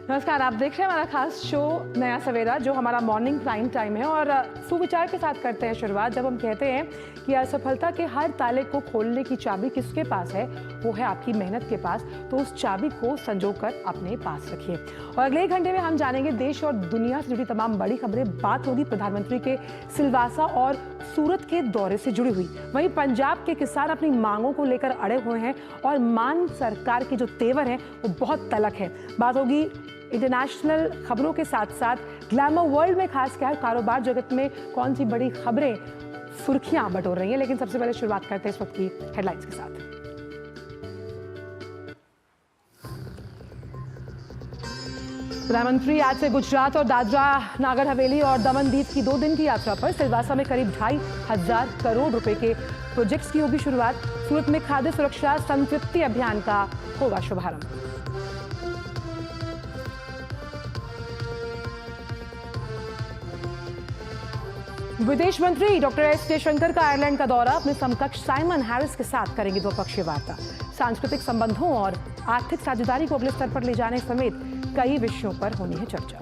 नमस्कार, आप देख रहे हैं हमारा खास शो नया सवेरा, जो हमारा मॉर्निंग प्राइम टाइम है और सुविचार के साथ करते हैं शुरुआत। जब हम कहते हैं कि असफलता के हर ताले को खोलने की चाबी किसके पास है, वो है आपकी मेहनत के पास। तो उस चाबी को संजोकर अपने पास रखिए। और अगले 1 घंटे में हम जानेंगे देश और दुनिया से जुड़ी तमाम बड़ी खबरें। बात होगी प्रधानमंत्री के सिलवासा और सूरत के दौरे से जुड़ी हुई। वहीं पंजाब के किसान अपनी मांगों को लेकर अड़े हुए हैं और मान सरकार के जो तेवर हैं वो बहुत तलख है। बात होगी इंटरनेशनल खबरों के साथ साथ ग्लैमर वर्ल्ड में खास क्या कारोबार जगत में कौन सी बड़ी खबरें सुर्खियां बटोर रही हैं। लेकिन सबसे पहले शुरुआत करते हैं इस वक्त की हेडलाइंस के साथ। प्रधानमंत्री आज से गुजरात और दादरा नागर हवेली और दमन दीव की 2 दिन की यात्रा पर। सिलवासा में करीब 2,500 करोड़ रुपए के प्रोजेक्ट्स की होगी शुरुआत। सूरत में खाद्य सुरक्षा संतृप्ति अभियान का होगा शुभारंभ। विदेश मंत्री डॉक्टर एस जयशंकर का आयरलैंड का दौरा। अपने समकक्ष साइमन हैरिस के साथ करेंगे द्विपक्षीय वार्ता। सांस्कृतिक संबंधों और आर्थिक साझेदारी को अगले स्तर पर ले जाने समेत कई विषयों पर होनी है चर्चा।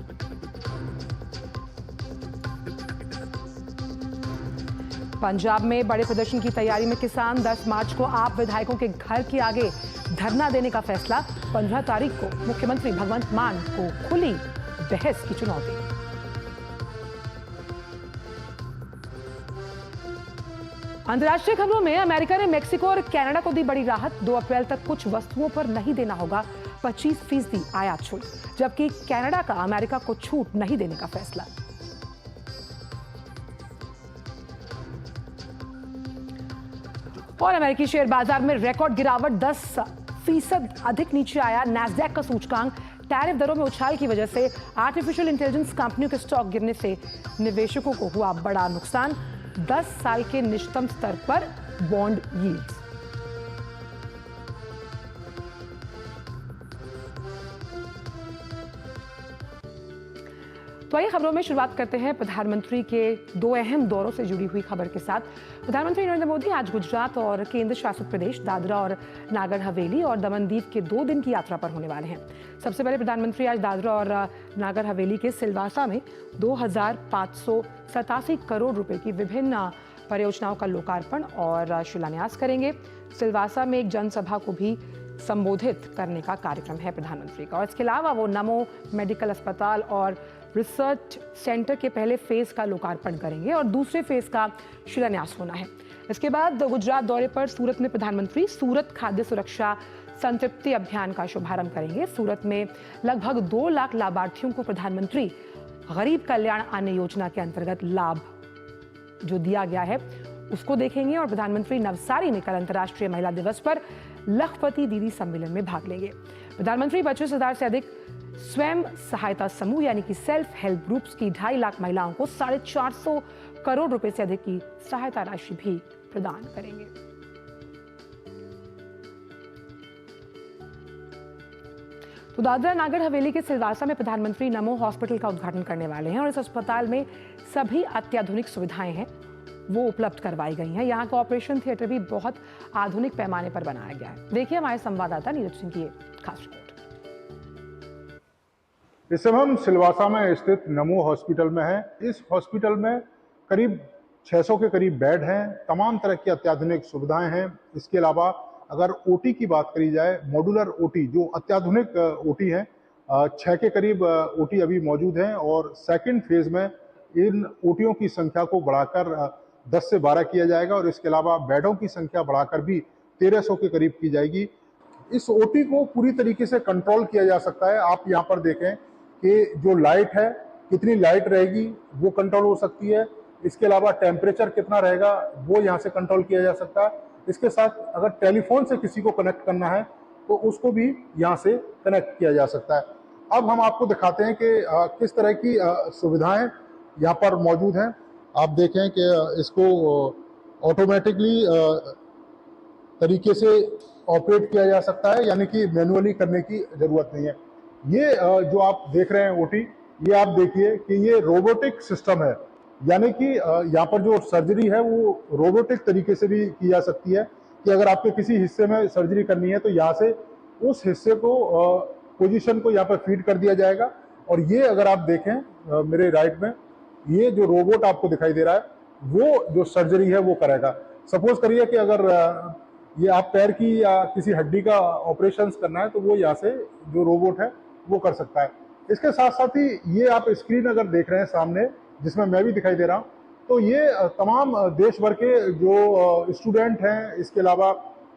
पंजाब में बड़े प्रदर्शन की तैयारी में किसान। 10 मार्च को आप विधायकों के घर के आगे धरना देने का फैसला। 15 तारीख को मुख्यमंत्री भगवंत मान को खुली बहस की चुनौती। अंतर्राष्ट्रीय खबरों में अमेरिका ने मेक्सिको और कनाडा को दी बड़ी राहत। 2 अप्रैल तक कुछ वस्तुओं पर नहीं देना होगा 25% आयात शुल्क, जबकि कनाडा का अमेरिका को छूट नहीं देने का फैसला। और अमेरिकी शेयर बाजार में रिकॉर्ड गिरावट, 10% अधिक नीचे आया नैस्डैक का सूचकांक। टैरिफ दरों में उछाल की वजह से आर्टिफिशियल इंटेलिजेंस कंपनियों के स्टॉक गिरने से निवेशकों को हुआ बड़ा नुकसान। 10 साल के निचतम स्तर पर बॉन्ड यील्ड्स। तो आइए खबरों में शुरुआत करते हैं प्रधानमंत्री के 2 अहम दौरों से जुड़ी हुई खबर के साथ। प्रधानमंत्री नरेंद्र मोदी आज गुजरात और केंद्र शासित प्रदेश दादरा और नागर हवेली और दमन दीव के 2 दिन की यात्रा पर होने वाले हैं। सबसे पहले प्रधानमंत्री आज दादरा और नागर हवेली के सिलवासा में 2,587 करोड़ रुपए की विभिन्न परियोजनाओं का लोकार्पण और शिलान्यास करेंगे। सिलवासा में एक जनसभा को भी संबोधित करने का कार्यक्रम है प्रधानमंत्री का। और इसके अलावा वो नमो मेडिकल अस्पताल और रिसर्च सेंटर के पहले फेज का लोकार्पण करेंगे और दूसरे फेज का शिलान्यास होना है। इसके बाद गुजरात दौरे पर सूरत में प्रधानमंत्री सूरत खाद्य सुरक्षा संतृप्ति अभियान का शुभारंभ करेंगे। सूरत में लगभग 2 लाख लाभार्थियों को प्रधानमंत्री गरीब कल्याण अन्न योजना के अंतर्गत लाभ जो दिया गया है उसको देखेंगे। और प्रधानमंत्री नवसारी में कल अंतर्राष्ट्रीय महिला दिवस पर लखपति दीदी सम्मेलन में भाग लेंगे। प्रधानमंत्री 25,000 से अधिक स्वयं सहायता समूह यानी कि सेल्फ हेल्प ग्रुप्स की 2.5 लाख महिलाओं को 450 करोड़ रुपए से अधिक की सहायता राशि भी प्रदान करेंगे। तो दादरा नागर हवेली के सिलवासा में प्रधानमंत्री नमो हॉस्पिटल का उद्घाटन करने वाले हैं और इस अस्पताल में सभी अत्याधुनिक सुविधाएं हैं वो उपलब्ध करवाई गई हैं। यहाँ का ऑपरेशन थिएटर भी बहुत आधुनिक पैमाने पर बनाया गया है। देखिए हमारे संवाददाता नीरज सिंह की खास रिपोर्ट। इस समय हम सिलवासा में स्थित नमो हॉस्पिटल में हैं। इस हॉस्पिटल में करीब 600 के करीब बेड हैं, तमाम तरह की अत्याधुनिक सुविधाएं हैं। इसके अलावा अगर ओटी की बात करी जाए, मॉड्यूलर ओटी जो अत्याधुनिक ओटी है, 6 के करीब ओटी अभी मौजूद हैं और सेकंड फेज में इन ओटियों की संख्या को बढ़ाकर 10 से 12 किया जाएगा और इसके अलावा बेडों की संख्या बढ़ाकर भी 1300 के करीब की जाएगी। इस ओटी को पूरी तरीके से कंट्रोल किया जा सकता है। आप यहाँ पर देखें कि जो लाइट है, कितनी लाइट रहेगी वो कंट्रोल हो सकती है। इसके अलावा टेम्परेचर कितना रहेगा वो यहाँ से कंट्रोल किया जा सकता है। इसके साथ अगर टेलीफोन से किसी को कनेक्ट करना है तो उसको भी यहाँ से कनेक्ट किया जा सकता है। अब हम आपको दिखाते हैं कि किस तरह की सुविधाएं यहाँ पर मौजूद हैं। आप देखें कि इसको ऑटोमेटिकली तरीके से ऑपरेट किया जा सकता है, यानी कि मैनुअली करने की ज़रूरत नहीं है। ये जो आप देख रहे हैं ओटी, ये आप देखिए कि ये रोबोटिक सिस्टम है, यानी कि यहाँ पर जो सर्जरी है वो रोबोटिक तरीके से भी की जा सकती है कि अगर आपके किसी हिस्से में सर्जरी करनी है तो यहाँ से उस हिस्से को पोजीशन को यहाँ पर फीड कर दिया जाएगा। और ये अगर आप देखें मेरे राइट में, ये जो रोबोट आपको दिखाई दे रहा है वो जो सर्जरी है वो करेगा। सपोज करिए कि अगर ये आप पैर की या किसी हड्डी का ऑपरेशन करना है तो वो यहाँ से जो रोबोट है वो कर सकता है। इसके साथ साथ ही ये आप स्क्रीन अगर देख रहे हैं सामने, जिसमें मैं भी दिखाई दे रहा हूँ, तो ये तमाम देश भर के जो स्टूडेंट हैं, इसके अलावा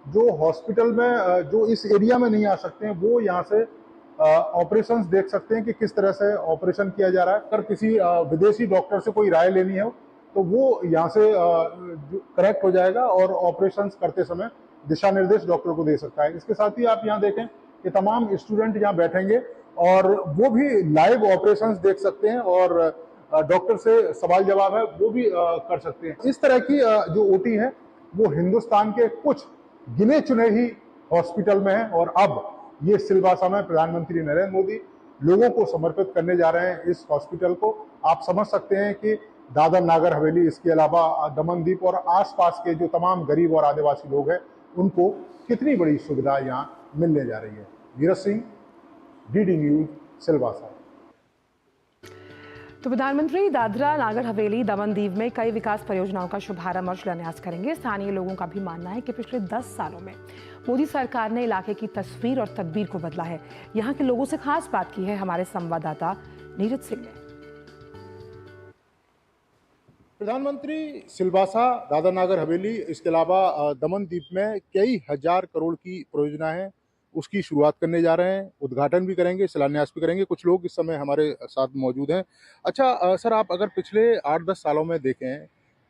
जो हॉस्पिटल में जो इस एरिया में नहीं आ सकते हैं, वो यहाँ से ऑपरेशंस देख सकते हैं कि किस तरह से ऑपरेशन किया जा रहा है। अगर किसी विदेशी डॉक्टर से कोई राय लेनी है तो वो यहाँ से करेक्ट हो जाएगा और ऑपरेशंस करते समय दिशा निर्देश डॉक्टर को दे सकता है। इसके साथ ही आप यहाँ देखें कि तमाम स्टूडेंट यहाँ बैठेंगे और वो भी लाइव ऑपरेशंस देख सकते हैं और डॉक्टर से सवाल जवाब है वो भी कर सकते हैं। इस तरह की जो ओटी है वो हिंदुस्तान के कुछ गिने चुने ही हॉस्पिटल में है और अब ये सिलवासा में प्रधानमंत्री नरेंद्र मोदी लोगों को समर्पित करने जा रहे हैं इस हॉस्पिटल को। आप समझ सकते हैं कि दादर नागर हवेली, इसके अलावा दमनदीप और आसपास के जो तमाम गरीब और आदिवासी लोग हैं उनको कितनी बड़ी सुविधा यहाँ मिलने जा रही है। Neeraj Singh, DD news, Silvassa. तो प्रधानमंत्री दादरा नागर हवेली दमनदीव में कई विकास परियोजनाओं का शुभारंभ और शिलान्यास करेंगे। स्थानीय लोगों का भी मानना है कि पिछले 10 सालों में मोदी सरकार ने इलाके की तस्वीर और तदबीर को बदला है। यहाँ के लोगों से खास बात की है हमारे संवाददाता नीरज सिंह ने। प्रधानमंत्री सिलवासा, दादर नागर हवेली, इसके अलावा दमनदीप में कई हजार करोड़ की परियोजना है, उसकी शुरुआत करने जा रहे हैं। उद्घाटन भी करेंगे, शिलान्यास भी करेंगे। कुछ लोग इस समय हमारे साथ मौजूद हैं। अच्छा सर, आप अगर पिछले 8-10 सालों में देखें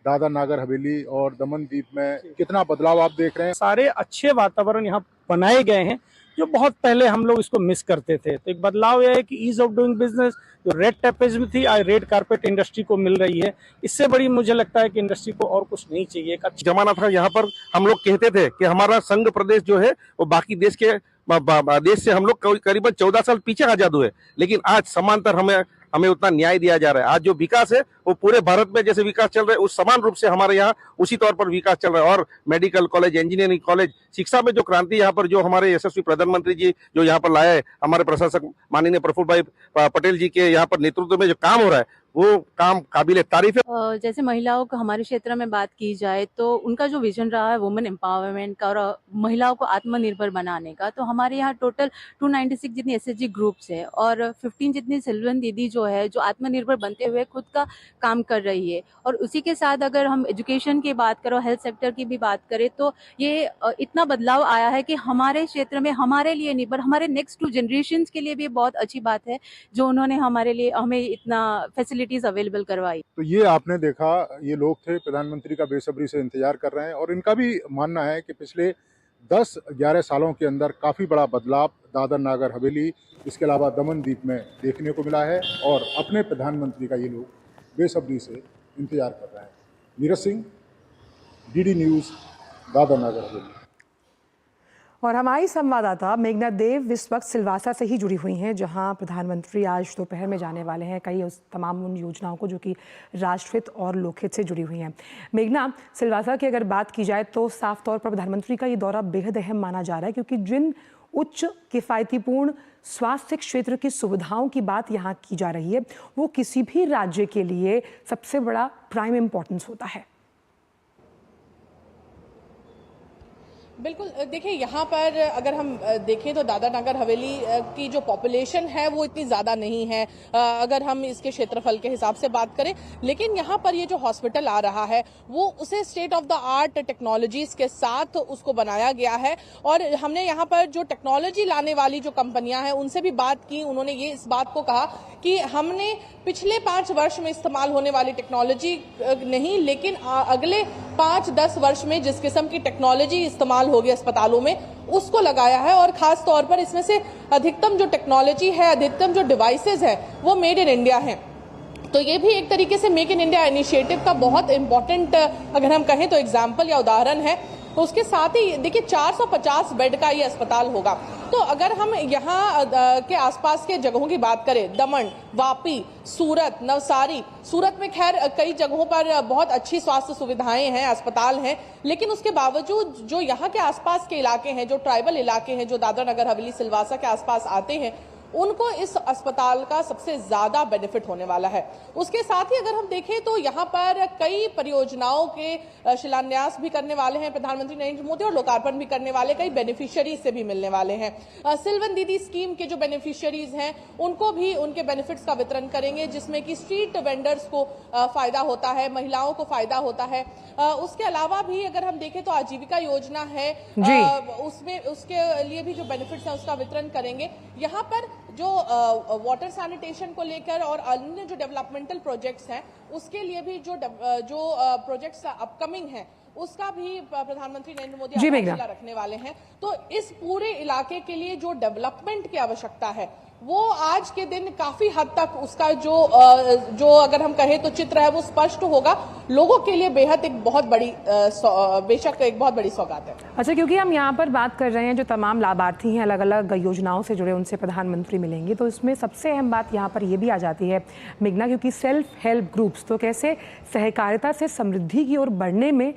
दादर नागर हवेली और दमनदीप में कितना बदलाव आप देख रहे हैं? सारे अच्छे वातावरण यहाँ बनाए गए हैं जो बहुत पहले हम लोग इसको मिस करते थे। तो एक बदलाव यह है कि ईज ऑफ डूइंग बिजनेस जो रेड टेपेज में थी आज रेड कारपेट इंडस्ट्री को मिल रही है। इससे बड़ी मुझे लगता है कि इंडस्ट्री को और कुछ नहीं चाहिए। एक अच्छा जमाना था यहाँ पर हम लोग कहते थे कि हमारा संघ प्रदेश जो है वो बाकी देश के देश से हम लोग करीबन 14 साल पीछे आजाद हुए, लेकिन आज समांतर हमें उतना न्याय दिया जा रहा है। आज जो विकास है वो पूरे भारत में जैसे विकास चल रहा है उस समान रूप से हमारे यहाँ उसी तौर पर विकास चल रहा है। और मेडिकल कॉलेज, इंजीनियरिंग कॉलेज, शिक्षा में जो क्रांति यहाँ पर जो हमारे यशस्वी प्रधानमंत्री जी जो यहाँ पर लाया है, हमारे प्रशासक माननीय प्रफुल्ल भाई पटेल जी के यहाँ पर नेतृत्व में जो काम हो रहा है वो काम काबिल तारीफ है। जैसे महिलाओं को हमारे क्षेत्र में बात की जाए तो उनका जो विजन रहा है वुमेन एम्पावरमेंट का और महिलाओं को आत्मनिर्भर बनाने का, तो हमारे यहाँ टोटल 296 जितनी एसएचजी ग्रुप्स है और 15 जितनी सिल्वन दीदी जो है जो आत्मनिर्भर बनते हुए खुद का काम कर रही है। और उसी के साथ अगर हम एजुकेशन की बात करें, हेल्थ सेक्टर की भी बात करें, तो ये इतना बदलाव आया है कि हमारे क्षेत्र में हमारे लिए नहीं पर हमारे नेक्स्ट 2 जनरेशन के लिए भी बहुत अच्छी बात है जो उन्होंने हमारे लिए हमें इतना फैसिलिटीज अवेलेबल करवाई। तो ये आपने देखा, ये लोग थे प्रधानमंत्री का बेसब्री से इंतजार कर रहे हैं और इनका भी मानना है कि पिछले 10-11 सालों के अंदर काफ़ी बड़ा बदलाव दादर नागर हवेली, इसके अलावा दमनदीप में देखने को मिला है और अपने प्रधानमंत्री का ये लोग बेसब्री से इंतजार कर रहे हैं। Neeraj Singh, DD news, Dadar Nagar Haveli. और हमारी संवाददाता मेघना देव इस वक्त सिलवासा से ही जुड़ी हुई हैं, जहां प्रधानमंत्री आज दोपहर में जाने वाले हैं कई उस तमाम उन योजनाओं को जो कि राष्ट्रहित और लोकहित से जुड़ी हुई हैं। मेघना, सिलवासा की अगर बात की जाए तो साफ तौर पर प्रधानमंत्री का ये दौरा बेहद अहम माना जा रहा है, क्योंकि जिन उच्च किफ़ायतीपूर्ण स्वास्थ्य क्षेत्र की सुविधाओं की बात यहाँ की जा रही है वो किसी भी राज्य के लिए सबसे बड़ा प्राइम इम्पोर्टेंस होता है। बिल्कुल, देखिए यहाँ पर अगर हम देखें तो दादर नागर हवेली की जो पॉपुलेशन है वो इतनी ज़्यादा नहीं है अगर हम इसके क्षेत्रफल के हिसाब से बात करें, लेकिन यहाँ पर ये जो हॉस्पिटल आ रहा है वो उसे state of the art technologies के साथ उसको बनाया गया है। और हमने यहाँ पर जो टेक्नोलॉजी लाने वाली जो कंपनियां हैं उनसे भी बात की। उन्होंने ये इस बात को कहा कि हमने पिछले 5 वर्ष में इस्तेमाल होने वाली टेक्नोलॉजी नहीं, लेकिन अगले 5-10 वर्ष में जिस किस्म की टेक्नोलॉजी इस्तेमाल होगी अस्पतालों में उसको लगाया है। और खास तौर पर इसमें से अधिकतम जो टेक्नोलॉजी है, अधिकतम जो डिवाइसेज है वो मेड इन इंडिया है। तो ये भी एक तरीके से मेक इन इंडिया इनिशिएटिव का बहुत इंपॉर्टेंट अगर हम कहें तो एग्जाम्पल या उदाहरण है। उसके साथ ही देखिए 450 बेड का ये अस्पताल होगा। तो अगर हम यहाँ के आसपास के जगहों की बात करें, दमन, वापी, सूरत, नवसारी, सूरत में खैर कई जगहों पर बहुत अच्छी स्वास्थ्य सुविधाएं हैं, अस्पताल हैं, लेकिन उसके बावजूद जो यहाँ के आसपास के इलाके हैं, जो ट्राइबल इलाके हैं, जो दादरा नगर हवेली सिलवासा के आसपास आते हैं, उनको इस अस्पताल का सबसे ज्यादा बेनिफिट होने वाला है। उसके साथ ही अगर हम देखें तो यहाँ पर कई परियोजनाओं के शिलान्यास भी करने वाले हैं प्रधानमंत्री नरेंद्र मोदी और लोकार्पण भी करने वाले, कई बेनिफिशियरीज से भी मिलने वाले हैं। सिलवन दीदी स्कीम के जो बेनिफिशियरीज हैं उनको भी उनके बेनिफिट्स का वितरण करेंगे, जिसमें कि स्ट्रीट वेंडर्स को फायदा होता है, महिलाओं को फायदा होता है। उसके अलावा भी अगर हम देखें तो आजीविका योजना है, उसमें उसके लिए भी जो बेनिफिट्स हैं उसका वितरण करेंगे। यहाँ पर जो वाटर सैनिटेशन को लेकर और अन्य जो डेवलपमेंटल प्रोजेक्ट्स हैं उसके लिए भी जो प्रोजेक्ट्स अपकमिंग हैं उसका भी प्रधानमंत्री नरेंद्र मोदी आधारशिला रखने वाले हैं। तो इस पूरे इलाके के लिए जो डेवलपमेंट की आवश्यकता है वो आज के दिन काफी हद तक उसका जो अगर हम कहें तो चित्र है वो स्पष्ट होगा। लोगों के लिए बेहद एक बहुत बड़ी बेशक एक बहुत बड़ी सौगात है। अच्छा, क्योंकि हम यहाँ पर बात कर रहे हैं जो तमाम लाभार्थी हैं अलग अलग योजनाओं से जुड़े, उनसे प्रधानमंत्री मिलेंगे, तो इसमें सबसे अहम बात यहाँ पर ये भी आ जाती है मेघना, क्योंकि सेल्फ हेल्प ग्रुप्स तो कैसे सहकारिता से समृद्धि की ओर बढ़ने में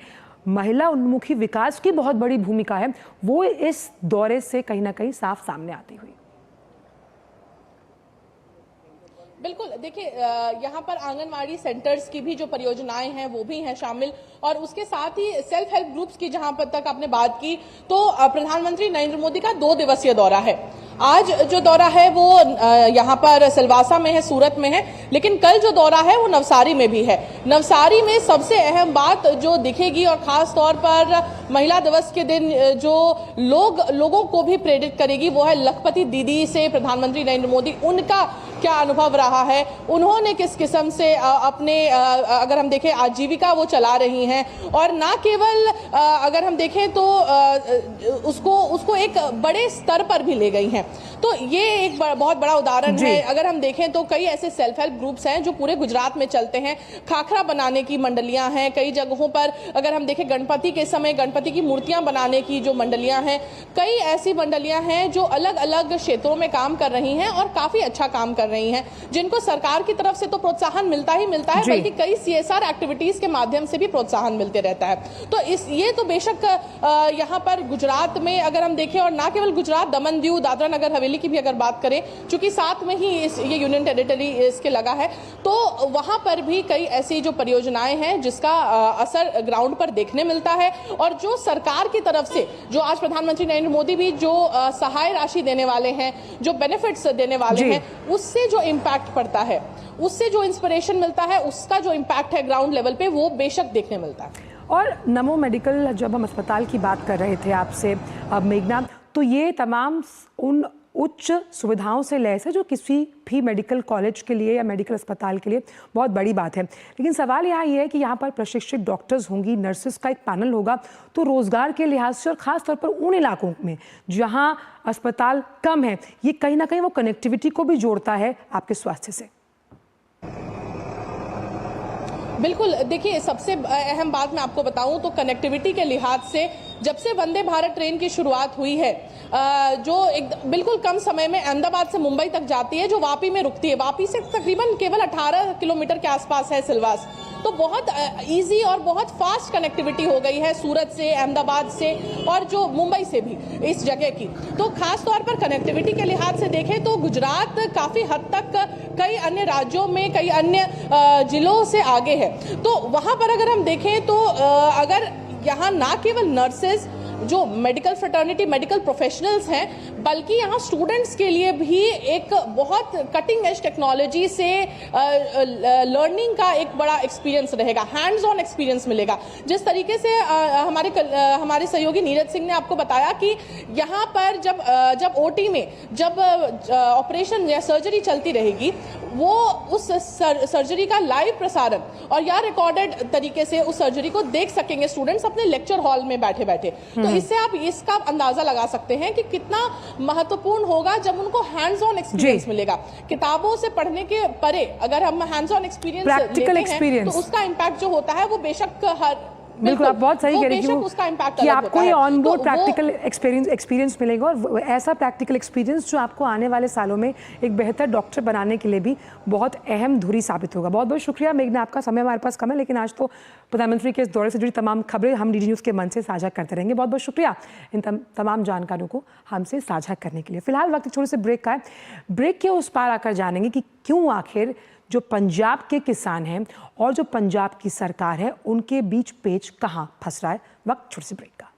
महिला उन्मुखी विकास की बहुत बड़ी भूमिका है, वो इस दौरे से कहीं ना कहीं साफ सामने आती हुई। बिल्कुल, देखिए यहाँ पर आंगनवाड़ी सेंटर्स की भी जो परियोजनाएं हैं वो भी हैं शामिल, और उसके साथ ही सेल्फ हेल्प ग्रुप्स की जहां पर तक आपने बात की तो प्रधानमंत्री नरेंद्र मोदी का 2 दिवसीय दौरा है। आज जो दौरा है वो यहाँ पर सिलवासा में है, सूरत में है, लेकिन कल जो दौरा है वो नवसारी में भी है। नवसारी में सबसे अहम बात जो दिखेगी और खास तौर पर महिला दिवस के दिन जो लोगों को भी प्रेरित करेगी वो है लखपति दीदी से प्रधानमंत्री नरेंद्र मोदी, उनका क्या अनुभव रहा है, उन्होंने किस किस्म से अपने अगर हम देखें आजीविका वो चला रही हैं, और ना केवल अगर हम देखें तो उसको एक बड़े स्तर पर भी ले गई हैं। तो ये एक बहुत बड़ा उदाहरण है। अगर हम देखें तो कई ऐसे सेल्फ हेल्प ग्रुप्स हैं जो पूरे गुजरात में चलते हैं। खाखरा बनाने की मंडलियां हैं कई जगहों पर, अगर हम देखें गणपति के समय गणपति की मूर्तियां बनाने की जो मंडलियां हैं, कई ऐसी मंडलियां हैं जो अलग अलग क्षेत्रों में काम कर रही हैं और काफी अच्छा काम कर रही हैं, जिनको सरकार की तरफ से तो प्रोत्साहन मिलता ही मिलता है, बल्कि कई CSR एक्टिविटीज के माध्यम से भी प्रोत्साहन मिलते रहता है। तो ये तो बेशक यहाँ पर गुजरात में अगर हम देखें, और ना केवल गुजरात, दमन दीव, दादरा नगर हवेली की भी अगर बात करें, चूंकि साथ में ही ये यूनियन टेरिटरी इसके लगा है, तो वहां पर भी कई ऐसी जो परियोजनाएं हैं जिसका असर ग्राउंड पर देखने मिलता है। और जो सरकार की तरफ से जो आज प्रधानमंत्री नरेंद्र मोदी भी जो सहाय राशि देने वाले हैं, जो बेनिफिट्स देने वाले हैं, उससे जो इम्पैक्ट पड़ता है, उससे जो इंस्पिरेशन मिलता है, उसका जो इम्पैक्ट है ग्राउंड लेवल पे वो बेशक देखने मिलता है। और नमो मेडिकल, जब हम अस्पताल की बात कर रहे थे आपसे मेघना, तो ये तमाम उन उच्च सुविधाओं से लैस है जो किसी भी मेडिकल कॉलेज के लिए या मेडिकल अस्पताल के लिए बहुत बड़ी बात है। लेकिन सवाल यहाँ ये है कि यहाँ पर प्रशिक्षित डॉक्टर्स होंगी, नर्सेस का एक पैनल होगा, तो रोजगार के लिहाज से और खास तौर पर उन इलाकों में जहाँ अस्पताल कम है, ये कहीं ना कहीं वो कनेक्टिविटी को भी जोड़ता है आपके स्वास्थ्य से। बिल्कुल, देखिए सबसे अहम बात मैं आपको बताऊं तो कनेक्टिविटी के लिहाज से जब से वंदे भारत ट्रेन की शुरुआत हुई है, जो एक बिल्कुल कम समय में अहमदाबाद से मुंबई तक जाती है, जो वापी में रुकती है, वापी से तकरीबन केवल 18 किलोमीटर के आसपास है सिलवास, तो बहुत इजी और बहुत फास्ट कनेक्टिविटी हो गई है सूरत से, अहमदाबाद से और जो मुंबई से भी इस जगह की। तो खास तौर पर कनेक्टिविटी के लिहाज से देखें तो गुजरात काफी हद तक कई अन्य राज्यों में, कई अन्य जिलों से आगे है। तो वहां पर अगर हम देखें तो अगर यहाँ ना केवल नर्सेज, जो मेडिकल फ्रेटर्निटी, मेडिकल प्रोफेशनल्स हैं, बल्कि यहाँ स्टूडेंट्स के लिए भी एक बहुत कटिंग एज टेक्नोलॉजी से लर्निंग का एक बड़ा एक्सपीरियंस रहेगा, हैंड्स ऑन एक्सपीरियंस मिलेगा। जिस तरीके से हमारे सहयोगी नीरज सिंह ने आपको बताया कि यहाँ पर जब OT में जब ऑपरेशन या सर्जरी चलती रहेगी, वो उस सर्जरी का लाइव प्रसारण और या रिकॉर्डेड तरीके से उस सर्जरी को देख सकेंगे स्टूडेंट्स अपने लेक्चर हॉल में बैठे बैठे। तो इससे आप इसका अंदाजा लगा सकते हैं कि कितना महत्वपूर्ण होगा जब उनको हैंड्स ऑन एक्सपीरियंस मिलेगा। किताबों से पढ़ने के परे अगर हम हैंड्स ऑन एक्सपीरियंस लेते हैं तो उसका इम्पैक्ट जो होता है वो बेशक बिल्कुल आप बहुत सही तो कह रही बेशक उसका इम्पैक्ट कि अलग आपको होता ये है। ऑन बोर्ड तो प्रैक्टिकल एक्सपीरियंस मिलेगा और ऐसा प्रैक्टिकल एक्सपीरियंस जो आपको आने वाले सालों में एक बेहतर डॉक्टर बनाने के लिए भी बहुत अहम धुरी साबित होगा। बहुत बहुत शुक्रिया मेघना, आपका समय हमारे पास कम है, लेकिन आज तो प्रधानमंत्री के इस दौरे से जुड़ी तमाम खबरें हम डीडी न्यूज़ के मंच से साझा करते रहेंगे। बहुत बहुत शुक्रिया इन तमाम जानकारियों को हमसे साझा करने के लिए। फिलहाल वक्त छोटे से ब्रेक का है। ब्रेक के उस पार आकर जानेंगे कि क्यों आखिर जो पंजाब के किसान हैं और जो पंजाब की सरकार है उनके बीच पेच कहां फंस रहा है। वक्त छोटे से ब्रेक का।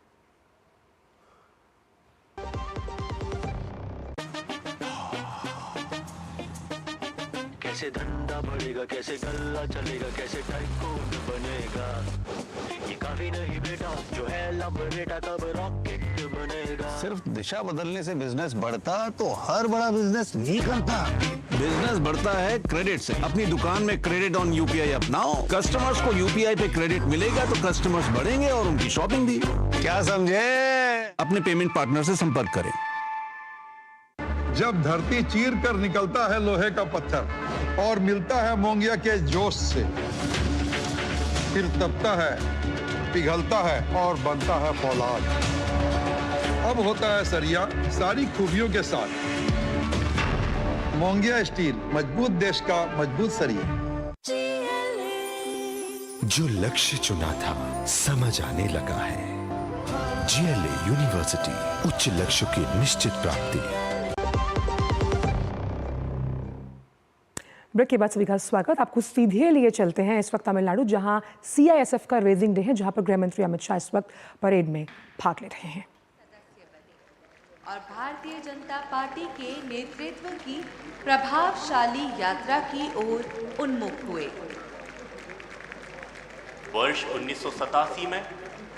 कैसे धंधा बढ़ेगा, कैसे गल्ला चलेगा, कैसे टाइकून बनेगा, ये काफी नहीं बेटा जो है लब बेटा कब रॉकेट बनेगा। सिर्फ दिशा बदलने से बिजनेस बढ़ता तो हर बड़ा बिजनेस नहीं करता। बिजनेस बढ़ता है क्रेडिट से। अपनी दुकान में क्रेडिट ऑन यूपीआई अपनाओ। कस्टमर्स को यूपीआई पे क्रेडिट मिलेगा तो कस्टमर्स बढ़ेंगे और उनकी शॉपिंग भी। क्या समझे? अपने पेमेंट पार्टनर से संपर्क करें। जब धरती चीर कर निकलता है लोहे का पत्थर और मिलता है मोंगिया के जोश से, फिर तपता है, पिघलता है और बनता है फौलाद। अब होता है सरिया सारी खूबियों के साथ। मोंगिया स्टील, मजबूत देश का मजबूत सरिया। जो लक्ष्य चुना था समझ आने लगा है। जीएलए यूनिवर्सिटी, उच्च लक्ष्य की निश्चित प्राप्ति। ब्रेक के बाद सभी का स्वागत। आपको सीधे लिए चलते हैं इस वक्त तमिलनाडु, जहां सीआईएसएफ का रेजिंग डे है, जहां पर गृह मंत्री अमित शाह इस वक्त परेड में भाग ले रहे हैं और भारतीय जनता पार्टी के नेतृत्व की प्रभावशाली यात्रा की ओर उन्मुख हुए। वर्ष 1987 में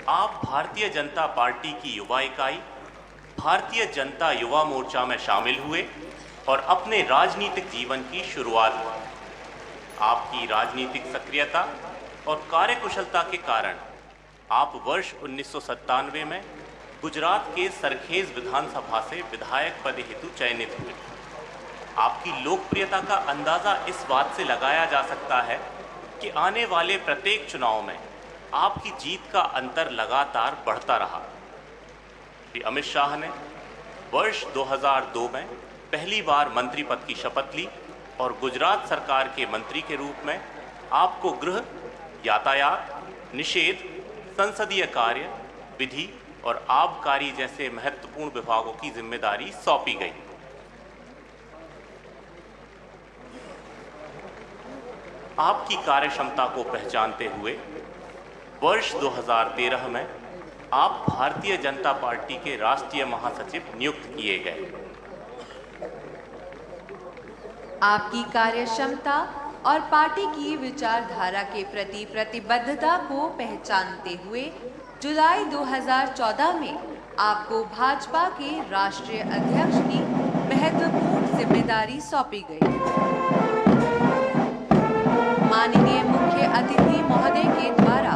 आप भारतीय जनता पार्टी की युवा इकाई भारतीय जनता युवा मोर्चा में शामिल हुए और अपने राजनीतिक जीवन की शुरुआत की। आपकी राजनीतिक सक्रियता और कार्यकुशलता के कारण आप वर्ष 1997 में गुजरात के सरखेज विधानसभा से विधायक पद हेतु चयनित हुए। आपकी लोकप्रियता का अंदाजा इस बात से लगाया जा सकता है कि आने वाले प्रत्येक चुनाव में आपकी जीत का अंतर लगातार बढ़ता रहा। श्री अमित शाह ने वर्ष 2002 में पहली बार मंत्री पद की शपथ ली और गुजरात सरकार के मंत्री के रूप में आपको गृह, यातायात, निषेध, संसदीय कार्य, विधि और आबकारी जैसे महत्वपूर्ण विभागों की जिम्मेदारी सौंपी गई। आपकी कार्यक्षमता को पहचानते हुए वर्ष 2013 में आप भारतीय जनता पार्टी के राष्ट्रीय महासचिव नियुक्त किए गए। आपकी कार्यक्षमता और पार्टी की विचारधारा के प्रति प्रतिबद्धता को पहचानते हुए जुलाई 2014 में आपको भाजपा के राष्ट्रीय अध्यक्ष की महत्वपूर्ण जिम्मेदारी सौंपी गई। माननीय मुख्य अतिथि महोदय के द्वारा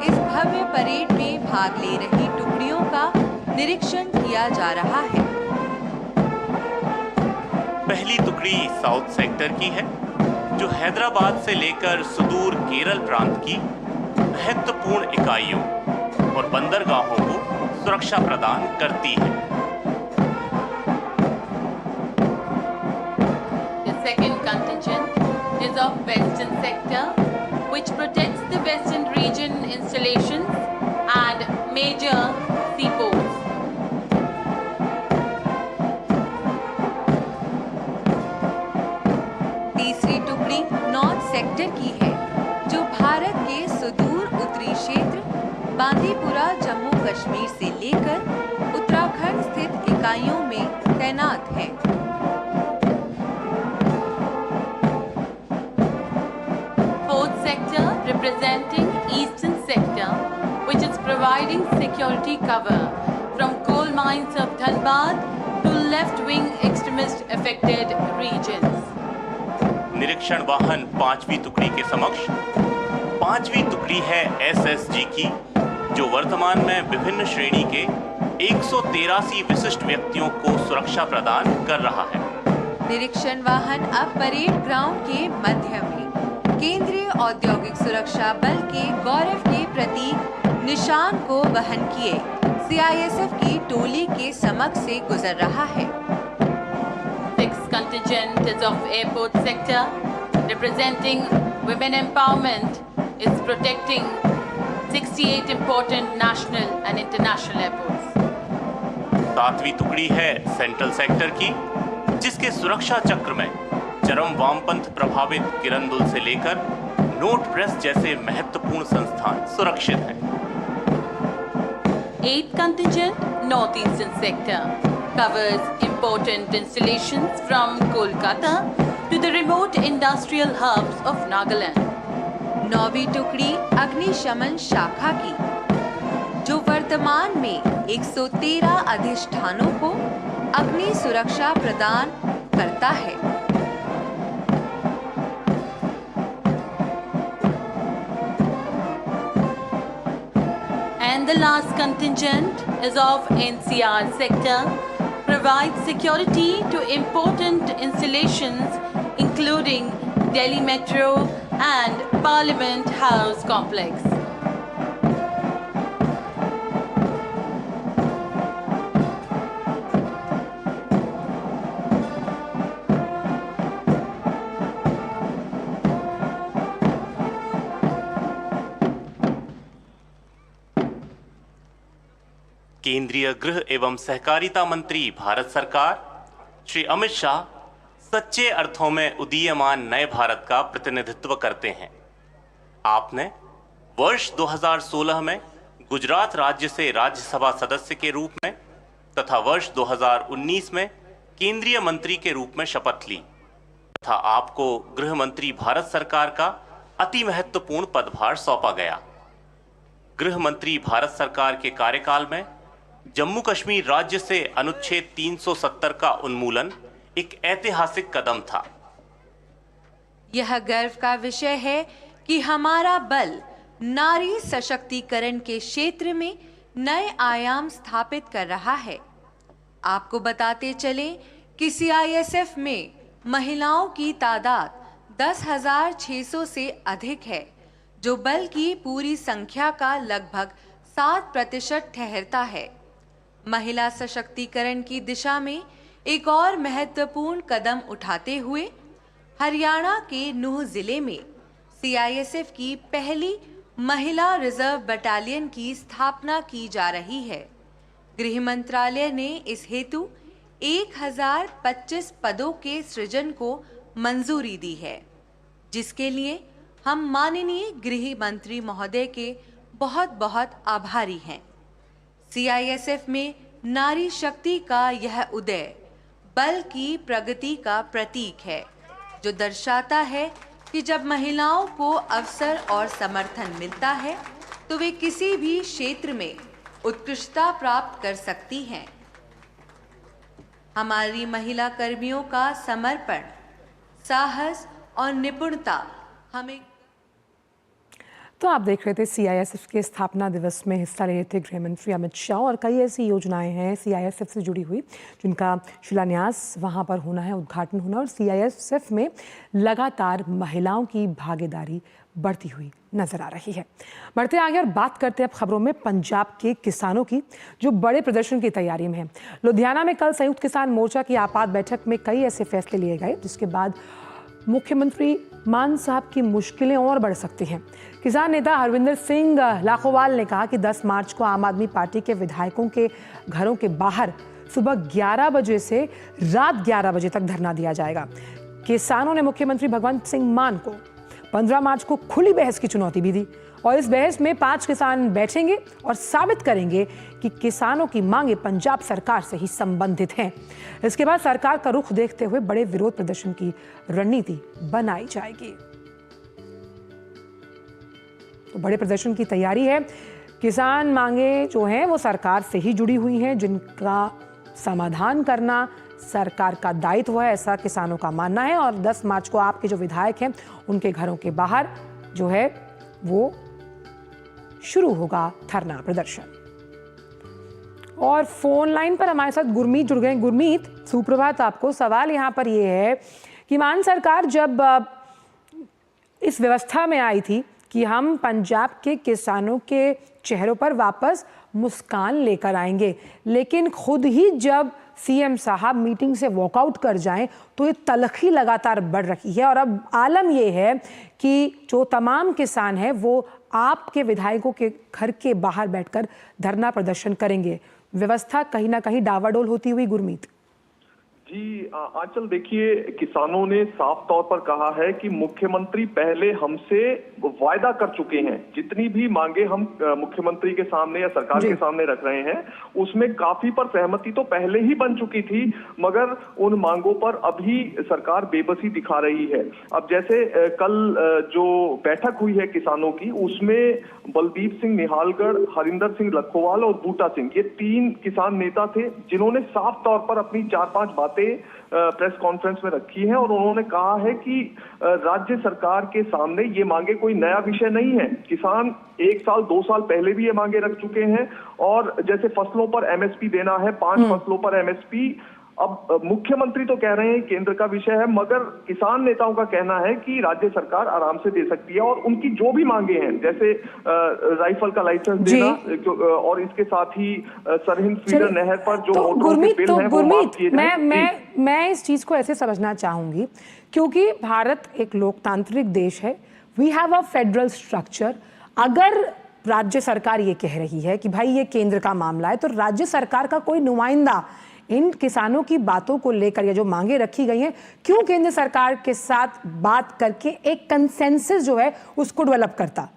इस भव्य परेड में भाग ले रही टुकड़ियों का निरीक्षण किया जा रहा है। पहली टुकड़ी साउथ सेक्टर की है, जो हैदराबाद से लेकर सुदूर केरल प्रांत की महत्वपूर्ण इकाइयों और बंदरगाहों को सुरक्षा प्रदान करती है। The second contingent is of Western sector, which protects the Western region installations and major seaports. तीसरी टुकड़ी नॉर्थ सेक्टर की है, जो भारत के सुदूर उत्तरी क्षेत्र बांदीपुरा जम्मू कश्मीर से लेकर उत्तराखंड स्थित इकाइयों में तैनात है। Fourth sector representing Eastern sector, which is providing security cover from coal mines of Dhanbad to left-wing extremist affected regions. निरीक्षण वाहन पांचवी टुकड़ी के समक्ष। पांचवी टुकड़ी है एसएसजी की, जो वर्तमान में विभिन्न श्रेणी के 183 विशिष्ट व्यक्तियों को सुरक्षा प्रदान कर रहा है। निरीक्षण वाहन अब परेड ग्राउंड के मध्य में केंद्रीय औद्योगिक सुरक्षा बल के गौरव के प्रतीक निशान को वहन किए सीआईएसएफ की टोली के समक्ष से गुजर रहा है। 6th contingent is of airport sector, representing women empowerment, is protecting 68 important national and international airports. 7वीं टुकड़ी है सेंट्रल सेक्टर की, जिसके सुरक्षा चक्र में चरम वामपंथ प्रभावित किरंदुल से लेकर नोट प्रेस जैसे महत्वपूर्ण संस्थान सुरक्षित हैं। 8th contingent, northeastern sector, covers important installations from Kolkata to the remote industrial hubs of Nagaland. 9वीं टुकड़ी अग्निशमन शाखा की, जो वर्तमान में 113 अधिष्ठानों को अग्नि सुरक्षा प्रदान करता है। And the last contingent is of NCR sector, provides security to important installations including Delhi Metro and Parliament House complex. केंद्रीय गृह एवं सहकारिता मंत्री भारत सरकार श्री अमित शाह सच्चे अर्थों में उदीयमान नए भारत का प्रतिनिधित्व करते हैं। आपने वर्ष 2016 में गुजरात राज्य से राज्यसभा सदस्य के रूप में तथा वर्ष 2019 में केंद्रीय मंत्री के रूप में शपथ ली तथा आपको गृह मंत्री भारत सरकार का अति महत्वपूर्ण पदभार सौंपा गया। गृह मंत्री भारत सरकार के कार्यकाल में जम्मू कश्मीर राज्य से अनुच्छेद 370 का उन्मूलन एक ऐतिहासिक कदम था। यह गर्व का विषय है कि हमारा बल नारी सशक्तिकरण के क्षेत्र में नए आयाम स्थापित कर रहा है। आपको बताते चलें कि सीआईएसएफ में महिलाओं की तादाद 10,600 से अधिक है, जो बल की पूरी संख्या का लगभग 7% ठहरता है। महिला सशक्तिकरण की दिशा में एक और महत्वपूर्ण कदम उठाते हुए हरियाणा के नूह जिले में सीआईएसएफ की पहली महिला रिजर्व बटालियन की स्थापना की जा रही है। गृह मंत्रालय ने इस हेतु 1025 पदों के सृजन को मंजूरी दी है, जिसके लिए हम माननीय गृह मंत्री महोदय के बहुत बहुत आभारी हैं। सीआईएसएफ में नारी शक्ति का यह उदय बल की प्रगति का प्रतीक है, जो दर्शाता है कि जब महिलाओं को अवसर और समर्थन मिलता है तो वे किसी भी क्षेत्र में उत्कृष्टता प्राप्त कर सकती हैं। हमारी महिला कर्मियों का समर्पण, साहस और निपुणता हमें। तो आप देख रहे थे सीआईएसएफ के स्थापना दिवस में हिस्सा ले रहे थे गृह मंत्री अमित शाह, और कई ऐसी योजनाएं हैं सीआईएसएफ से जुड़ी हुई जिनका शिलान्यास वहां पर होना है, उद्घाटन होना, और सीआईएसएफ में लगातार महिलाओं की भागीदारी बढ़ती हुई नजर आ रही है। बढ़ते आगे और बात करते हैं अब खबरों में पंजाब के किसानों की, जो बड़े प्रदर्शन की तैयारी में है। लुधियाना में कल संयुक्त किसान मोर्चा की आपात बैठक में कई ऐसे फैसले लिए गए जिसके बाद मुख्यमंत्री मान साहब की मुश्किलें और बढ़ सकती हैं। किसान नेता हरविंदर सिंह लाखोवाल ने कहा कि 10 मार्च को आम आदमी पार्टी के विधायकों के घरों के बाहर सुबह 11 बजे से रात 11 बजे तक धरना दिया जाएगा। किसानों ने मुख्यमंत्री भगवंत सिंह मान को 15 मार्च को खुली बहस की चुनौती भी दी, और इस बहस में 5 किसान बैठेंगे और साबित करेंगे कि किसानों की मांगें पंजाब सरकार से ही संबंधित हैं। इसके बाद सरकार का रुख देखते हुए बड़े विरोध प्रदर्शन की रणनीति बनाई जाएगी। तो बड़े प्रदर्शन की तैयारी है। किसान मांगे जो हैं वो सरकार से ही जुड़ी हुई हैं, जिनका समाधान करना सरकार का दायित्व है, ऐसा किसानों का मानना है। और 10 मार्च को आपके जो विधायक हैं उनके घरों के बाहर जो है वो शुरू होगा धरना प्रदर्शन। और फोन लाइन पर हमारे साथ गुरमीत जुड़ गए। गुरमीत, सुप्रभात आपको। सवाल यहाँ पर ये है कि मान सरकार जब इस व्यवस्था में आई थी कि हम पंजाब के किसानों के चेहरों पर वापस मुस्कान लेकर आएंगे, लेकिन खुद ही जब सीएम साहब मीटिंग से वॉकआउट कर जाएं तो ये तलखी लगातार बढ़ रही है। और अब आलम ये है कि जो तमाम किसान हैं वो आपके विधायकों के घर के बाहर बैठकर धरना प्रदर्शन करेंगे। व्यवस्था कहीं ना कहीं डावाडोल होती हुई गुरमीत। जी आंचल, देखिए किसानों ने साफ तौर पर कहा है कि मुख्यमंत्री पहले हमसे वायदा कर चुके हैं, जितनी भी मांगे हम मुख्यमंत्री के सामने या सरकार के सामने रख रहे हैं उसमें काफी पर सहमति तो पहले ही बन चुकी थी, मगर उन मांगों पर अभी सरकार बेबसी दिखा रही है। अब जैसे कल जो बैठक हुई है किसानों की, उसमें बलदीप सिंह निहालगढ़, हरिंदर सिंह लखोवाल और बूटा सिंह, ये 3 किसान नेता थे जिन्होंने साफ तौर पर अपनी 4-5 बातें प्रेस कॉन्फ्रेंस में रखी है। और उन्होंने कहा है कि राज्य सरकार के सामने ये मांगे कोई नया विषय नहीं है। किसान 1 साल 2 साल पहले भी ये मांगे रख चुके हैं। और जैसे फसलों पर एमएसपी देना है, 5 फसलों पर एमएसपी, अब मुख्यमंत्री तो कह रहे हैं केंद्र का विषय है, मगर किसान नेताओं का कहना है कि राज्य सरकार आराम से दे सकती है। और उनकी जो भी मांगे हैं, जैसे राइफल का लाइसेंस देना और इसके साथ ही सरहिंद फीडर नहर पर जो गुरमीत, मैं इस चीज को ऐसे समझना चाहूंगी, क्योंकि भारत एक लोकतांत्रिक देश है, we have a federal structure. अगर राज्य सरकार ये कह रही है कि भाई ये केंद्र का मामला है, तो राज्य सरकार का कोई नुमाइंदा इन किसानों की बातों को लेकर या जो मांगे रखी गई हैं, क्यों केंद्र सरकार के साथ बात करके एक कंसेंसस जो है उसको डेवलप करता?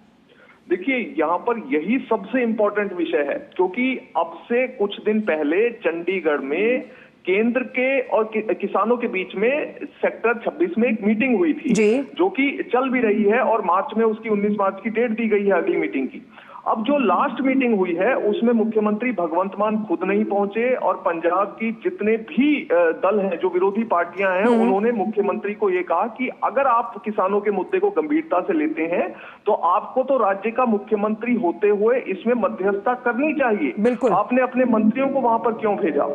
देखिए, यहाँ पर यही सबसे इंपॉर्टेंट विषय है, क्योंकि अब से कुछ दिन पहले चंडीगढ़ में केंद्र के और किसानों के बीच में सेक्टर 26 में एक मीटिंग हुई थी, जो कि चल भी रही है और मार्च में उसकी 19 मार्च की डेट दी गई है अगली मीटिंग की। अब जो लास्ट मीटिंग हुई है उसमें मुख्यमंत्री भगवंत मान खुद नहीं पहुंचे और पंजाब की जितने भी दल हैं, जो विरोधी पार्टियां हैं, उन्होंने मुख्यमंत्री को ये कहा कि अगर आप किसानों के मुद्दे को गंभीरता से लेते हैं तो आपको तो राज्य का मुख्यमंत्री होते हुए इसमें मध्यस्थता करनी चाहिए। आपने अपने मंत्रियों को वहां पर क्यों भेजा?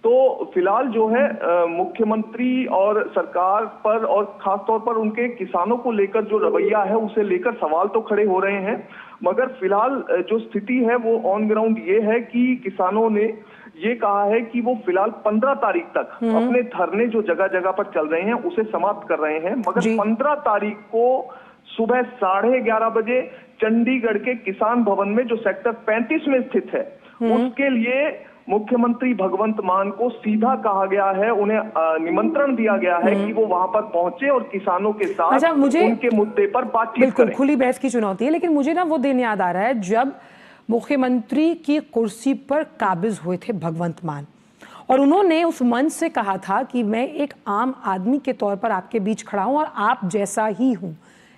तो फिलहाल जो है मुख्यमंत्री और सरकार पर और खासतौर पर उनके किसानों को लेकर जो रवैया है उसे लेकर सवाल तो खड़े हो रहे हैं, मगर फिलहाल जो स्थिति है वो ऑन ग्राउंड ये है कि किसानों ने ये कहा है कि वो फिलहाल 15 तारीख तक अपने धरने जो जगह जगह पर चल रहे हैं उसे समाप्त कर रहे हैं, मगर 15 तारीख को सुबह 11:30 बजे चंडीगढ़ के किसान भवन में जो सेक्टर 35 में स्थित है उसके लिए मुख्यमंत्री भगवंत मान को सीधा कहा गया है, उन्हें निमंत्रण दिया गया है कि वो वहां पर पहुंचे और किसानों के साथ उनके मुद्दे पर बातचीत करें। खुली बहस की चुनौती है, लेकिन मुझे ना वो दिन याद आ रहा है जब मुख्यमंत्री की कुर्सी पर काबिज हुए थे भगवंत मान, और उन्होंने उस मंच से कहा था कि मैं एक आम आदमी के तौर पर आपके बीच खड़ा हूं और आप जैसा ही हूं,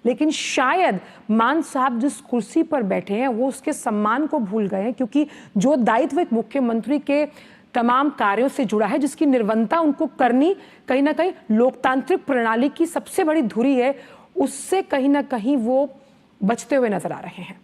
लेकिन शायद मान साहब जिस कुर्सी पर बैठे हैं वो उसके सम्मान को भूल गए हैं, क्योंकि जो दायित्व एक मुख्यमंत्री के तमाम कार्यों से जुड़ा है, जिसकी निर्वंता उनको करनी कहीं ना कहीं लोकतांत्रिक प्रणाली की सबसे बड़ी धुरी है, उससे कहीं ना कहीं वो बचते हुए नजर आ रहे हैं।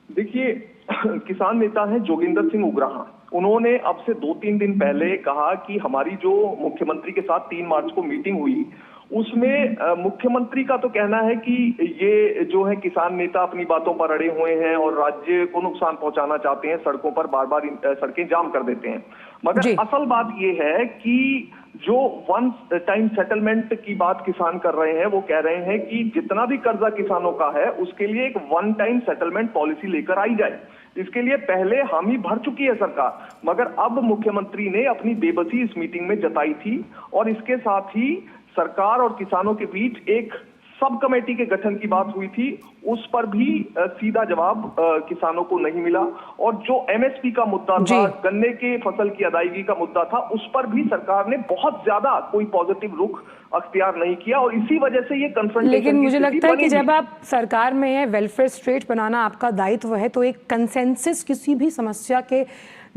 देखिए, किसान नेता हैं जोगिंदर सिंह उग्राहा, उन्होंने अब से 2-3 दिन पहले कहा कि हमारी जो मुख्यमंत्री के साथ 3 मार्च को मीटिंग हुई उसमें मुख्यमंत्री का तो कहना है कि ये जो है किसान नेता अपनी बातों पर अड़े हुए हैं और राज्य को नुकसान पहुंचाना चाहते हैं, सड़कों पर बार बार सड़कें जाम कर देते हैं। मगर असल बात ये है कि जो वन टाइम सेटलमेंट की बात किसान कर रहे हैं, वो कह रहे हैं कि जितना भी कर्जा किसानों का है उसके लिए एक वन टाइम सेटलमेंट पॉलिसी लेकर आई जाए। इसके लिए पहले हामी भर चुकी है सरकार, मगर अब मुख्यमंत्री ने अपनी बेबसी इस मीटिंग में जताई थी और इसके साथ ही सरकार और किसानों के बीच एक सब कमेटी के गठन की बात हुई थी, उस पर भी सीधा जवाब किसानों को नहीं मिला। और जो एमएसपी का मुद्दा था, गन्ने के फसल की अदायगी का मुद्दा था, उस पर भी सरकार ने बहुत ज्यादा कोई पॉजिटिव रुख अख्तियार नहीं किया और इसी वजह से ये कन्फ्रंटेशन। लेकिन मुझे लगता है कि जब आप सरकार में है, वेलफेयर स्टेट बनाना आपका दायित्व है, तो एक कंसेंसस किसी भी समस्या के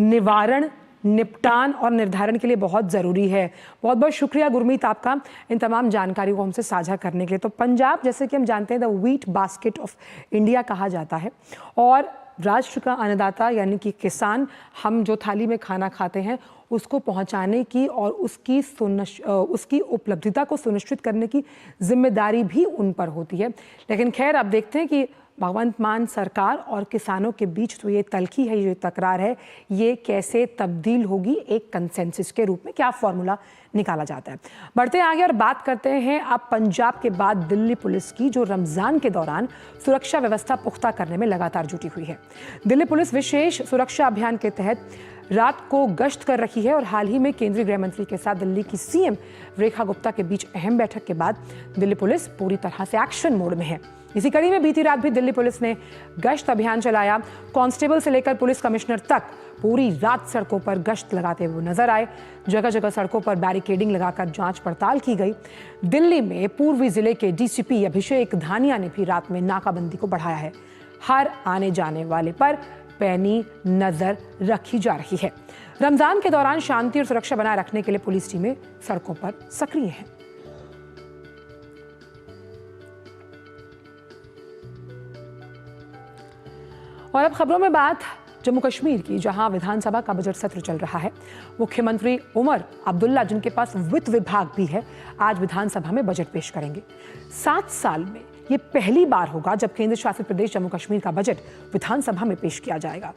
निवारण, निपटान और निर्धारण के लिए बहुत ज़रूरी है। बहुत बहुत शुक्रिया गुरमीत आपका इन तमाम जानकारियों को हमसे साझा करने के लिए। तो पंजाब, जैसे कि हम जानते हैं, the wheat basket of India कहा जाता है और राष्ट्र का अन्नदाता यानी कि किसान, हम जो थाली में खाना खाते हैं उसको पहुंचाने की और उसकी उपलब्धता को सुनिश्चित करने की जिम्मेदारी भी उन पर होती है। लेकिन खैर, अब देखते हैं कि भगवंत मान सरकार और किसानों के बीच तो ये तल्खी है, ये तकरार है, ये कैसे तब्दील होगी एक कंसेंसस के रूप में, क्या फॉर्मूला निकाला जाता है। बढ़ते आगे और बात करते हैं अब पंजाब के बाद दिल्ली पुलिस की, जो रमजान के दौरान सुरक्षा व्यवस्था पुख्ता करने में लगातार जुटी हुई है। दिल्ली पुलिस विशेष सुरक्षा अभियान के तहत रात को गश्त कर रही है और हाल ही में केंद्रीय गृह मंत्री के साथ दिल्ली की सीएम रेखा गुप्ता के बीच अहम बैठक के बाद दिल्ली पुलिस पूरी तरह से एक्शन मोड में है। इसी कड़ी में बीती रात भी दिल्ली पुलिस ने गश्त अभियान चलाया। कांस्टेबल से लेकर पुलिस कमिश्नर तक पूरी रात सड़कों पर गश्त लगाते हुए नजर आए। जगह जगह सड़कों पर बैरिकेडिंग लगाकर जांच पड़ताल की गई। दिल्ली में पूर्वी जिले के डीसीपी अभिषेक धानिया ने भी रात में नाकाबंदी को बढ़ाया है। हर आने जाने वाले पर पैनी नजर रखी जा रही है। रमजान के दौरान शांति और सुरक्षा बनाए रखने के लिए पुलिस टीमें सड़कों पर सक्रिय हैं। और अब खबरों में बात जम्मू कश्मीर की, जहां विधानसभा का बजट सत्र चल रहा है। मुख्यमंत्री उमर अब्दुल्ला, जिनके पास वित्त विभाग भी है, आज विधानसभा में बजट पेश करेंगे। 7 साल में ये पहली बार होगा जब केंद्र शासित प्रदेश जम्मू कश्मीर का बजट विधानसभा में पेश किया जाएगा।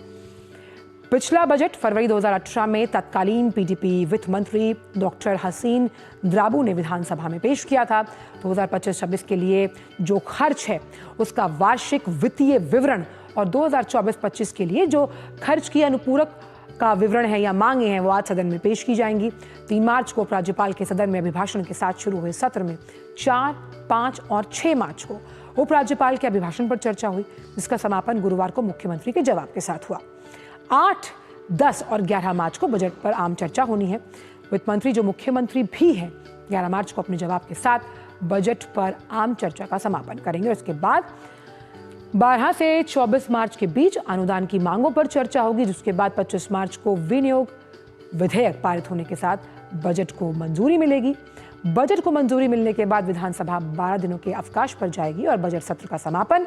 पिछला बजट फरवरी 2018 में तत्कालीन पीडीपी वित्त मंत्री डॉक्टर हसीन द्राबू ने विधानसभा में पेश किया था। 2025-26 के लिए जो खर्च है उसका वार्षिक वित्तीय विवरण और 2024-25 के लिए जो खर्च की अनुपूरक का विवरण है या मांगे हैं वो आज सदन में पेश की जाएंगी। 3 मार्च को उपराज्यपाल के सदन में अभिभाषण के साथ शुरू हुए सत्र में 4, 5 और 6 मार्च को उपराज्यपाल के अभिभाषण पर चर्चा हुई, जिसका समापन गुरुवार को मुख्यमंत्री के जवाब के साथ हुआ। 8, 10 और 11 मार्च को बजट पर आम चर्चा होनी है। वित्त मंत्री, जो मुख्यमंत्री भी हैं, 11 मार्च को अपने जवाब के साथ बजट पर आम चर्चा का समापन करेंगे। उसके बाद 12 से 24 मार्च के बीच अनुदान की मांगों पर चर्चा होगी, जिसके बाद 25 मार्च को विनियोग विधेयक पारित होने के साथ बजट को मंजूरी मिलेगी। बजट को मंजूरी मिलने के बाद विधानसभा 12 दिनों के अवकाश पर जाएगी और बजट सत्र का समापन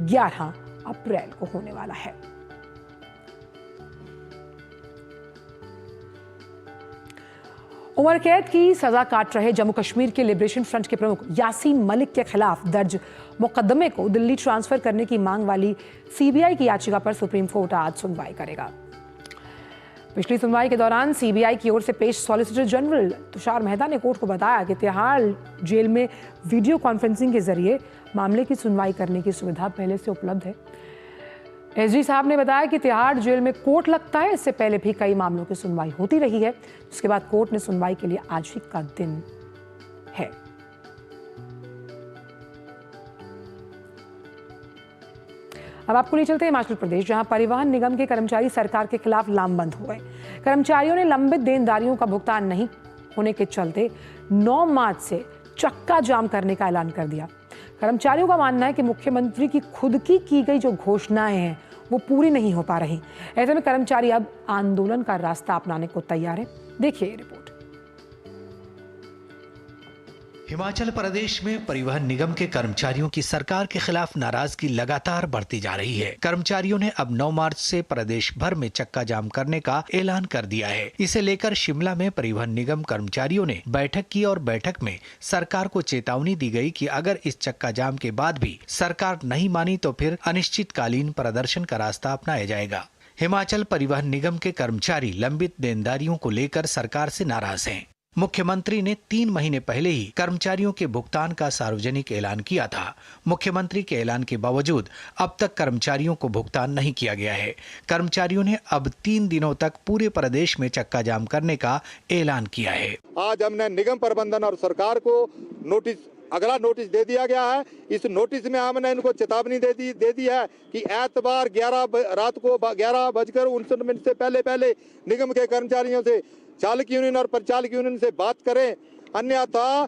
11 अप्रैल को होने वाला है। उम्र कैद की सजा काट रहे जम्मू कश्मीर के लिबरेशन फ्रंट के प्रमुख यासीन मलिक के खिलाफ दर्ज मुकदमे को दिल्ली ट्रांसफर करने की मांग वाली सीबीआई की याचिका पर सुप्रीम कोर्ट आज सुनवाई करेगा। पिछली सुनवाई के दौरान सीबीआई की ओर से पेश सॉलिसिटर जनरल तुषार मेहता ने कोर्ट को बताया कि तिहाड़ जेल में वीडियो कॉन्फ्रेंसिंग के जरिए मामले की सुनवाई करने की सुविधा पहले से उपलब्ध है। एसजी साहब ने बताया कि तिहाड़ जेल में कोर्ट लगता है, इससे पहले भी कई मामलों की सुनवाई होती रही है। उसके बाद कोर्ट ने सुनवाई के लिए आज ही का दिन है। अब आपको ले चलते हैं हिमाचल प्रदेश, जहां परिवहन निगम के कर्मचारी सरकार के खिलाफ लामबंद हो गए। कर्मचारियों ने लंबित देनदारियों का भुगतान नहीं होने के चलते 9 मार्च से चक्का जाम करने का ऐलान कर दिया। कर्मचारियों का मानना है कि मुख्यमंत्री की खुद की गई जो घोषणाएं हैं वो पूरी नहीं हो पा रही। ऐसे में कर्मचारी अब आंदोलन का रास्ता अपनाने को तैयार है। देखिए ये रिपोर्ट। हिमाचल प्रदेश में परिवहन निगम के कर्मचारियों की सरकार के खिलाफ नाराजगी लगातार बढ़ती जा रही है। कर्मचारियों ने अब 9 मार्च से प्रदेश भर में चक्का जाम करने का ऐलान कर दिया है। इसे लेकर शिमला में परिवहन निगम कर्मचारियों ने बैठक की और बैठक में सरकार को चेतावनी दी गई कि अगर इस चक्का जाम के बाद भी सरकार नहीं मानी तो फिर अनिश्चितकालीन प्रदर्शन का रास्ता अपनाया जाएगा। हिमाचल परिवहन निगम के कर्मचारी लंबित देनदारियों को लेकर सरकार से नाराज हैं। मुख्यमंत्री ने 3 महीने पहले ही कर्मचारियों के भुगतान का सार्वजनिक ऐलान किया था। मुख्यमंत्री के ऐलान के बावजूद अब तक कर्मचारियों को भुगतान नहीं किया गया है। कर्मचारियों ने अब 3 दिनों तक पूरे प्रदेश में चक्का जाम करने का ऐलान किया है। आज हमने निगम प्रबंधन और सरकार को अगला नोटिस दे दिया गया है। इस नोटिस में हमने इनको चेतावनी दे दी है कि एतवार रात को 11:59 से पहले निगम के कर्मचारियों से चालक यूनियन और परिचालक यूनियन से बात करें, अन्यथा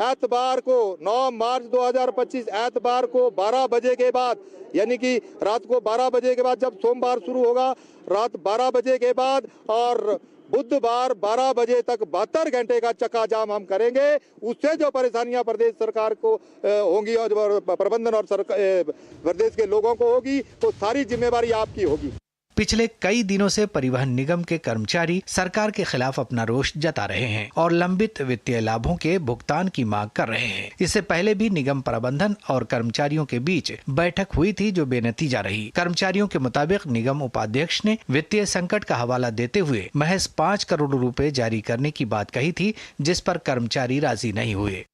एतवार को 9 मार्च 2025 एतवार को 12 बजे के बाद, यानी कि रात को 12 बजे के बाद, जब सोमवार शुरू होगा रात 12 बजे के बाद और बुधवार 12 बजे तक 72 घंटे का चक्का जाम हम करेंगे। उससे जो परेशानियां प्रदेश सरकार को होंगी और प्रबंधन और प्रदेश के लोगों को होगी, तो सारी जिम्मेवारी आपकी होगी। पिछले कई दिनों से परिवहन निगम के कर्मचारी सरकार के खिलाफ अपना रोष जता रहे हैं और लंबित वित्तीय लाभों के भुगतान की मांग कर रहे हैं। इससे पहले भी निगम प्रबंधन और कर्मचारियों के बीच बैठक हुई थी जो बेनतीजा रही। कर्मचारियों के मुताबिक निगम उपाध्यक्ष ने वित्तीय संकट का हवाला देते हुए महज 5 करोड़ रुपए जारी करने की बात कही थी, जिस पर कर्मचारी राजी नहीं हुए।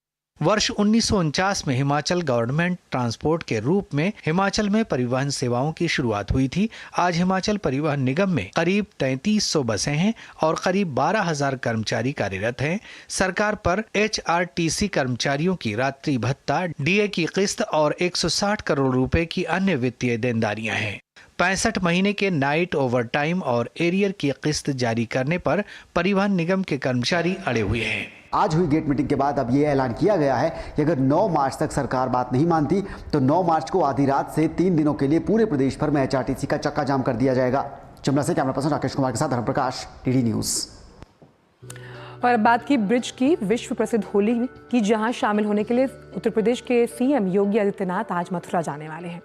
वर्ष 1949 में हिमाचल गवर्नमेंट ट्रांसपोर्ट के रूप में हिमाचल में परिवहन सेवाओं की शुरुआत हुई थी। आज हिमाचल परिवहन निगम में करीब 3300 बसें हैं और करीब 12,000 कर्मचारी कार्यरत हैं। सरकार पर HRTC कर्मचारियों की रात्रि भत्ता, DA की किस्त और 160 करोड़ रुपए की अन्य वित्तीय देनदारियां हैं। 65 महीने के नाइट ओवरटाइम और एरियर की किस्त जारी करने पर परिवहन निगम के कर्मचारी अड़े हुए हैं। आज हुई गेट मीटिंग के बाद अब ये ऐलान किया गया है कि अगर 9 मार्च तक सरकार बात नहीं मानती तो 9 मार्च को आधी रात से 3 दिनों के लिए पूरे प्रदेश भर में HRTC का चक्का जाम कर दिया जाएगा। शिमला से कैमरा पर्सन राकेश कुमार के साथ धर्म प्रकाश, DD न्यूज़। और अब बात की ब्रिज की, विश्व प्रसिद्ध होली की, जहां शामिल होने के लिए उत्तर प्रदेश के CM योगी आदित्यनाथ आज मथुरा जाने वाले हैं।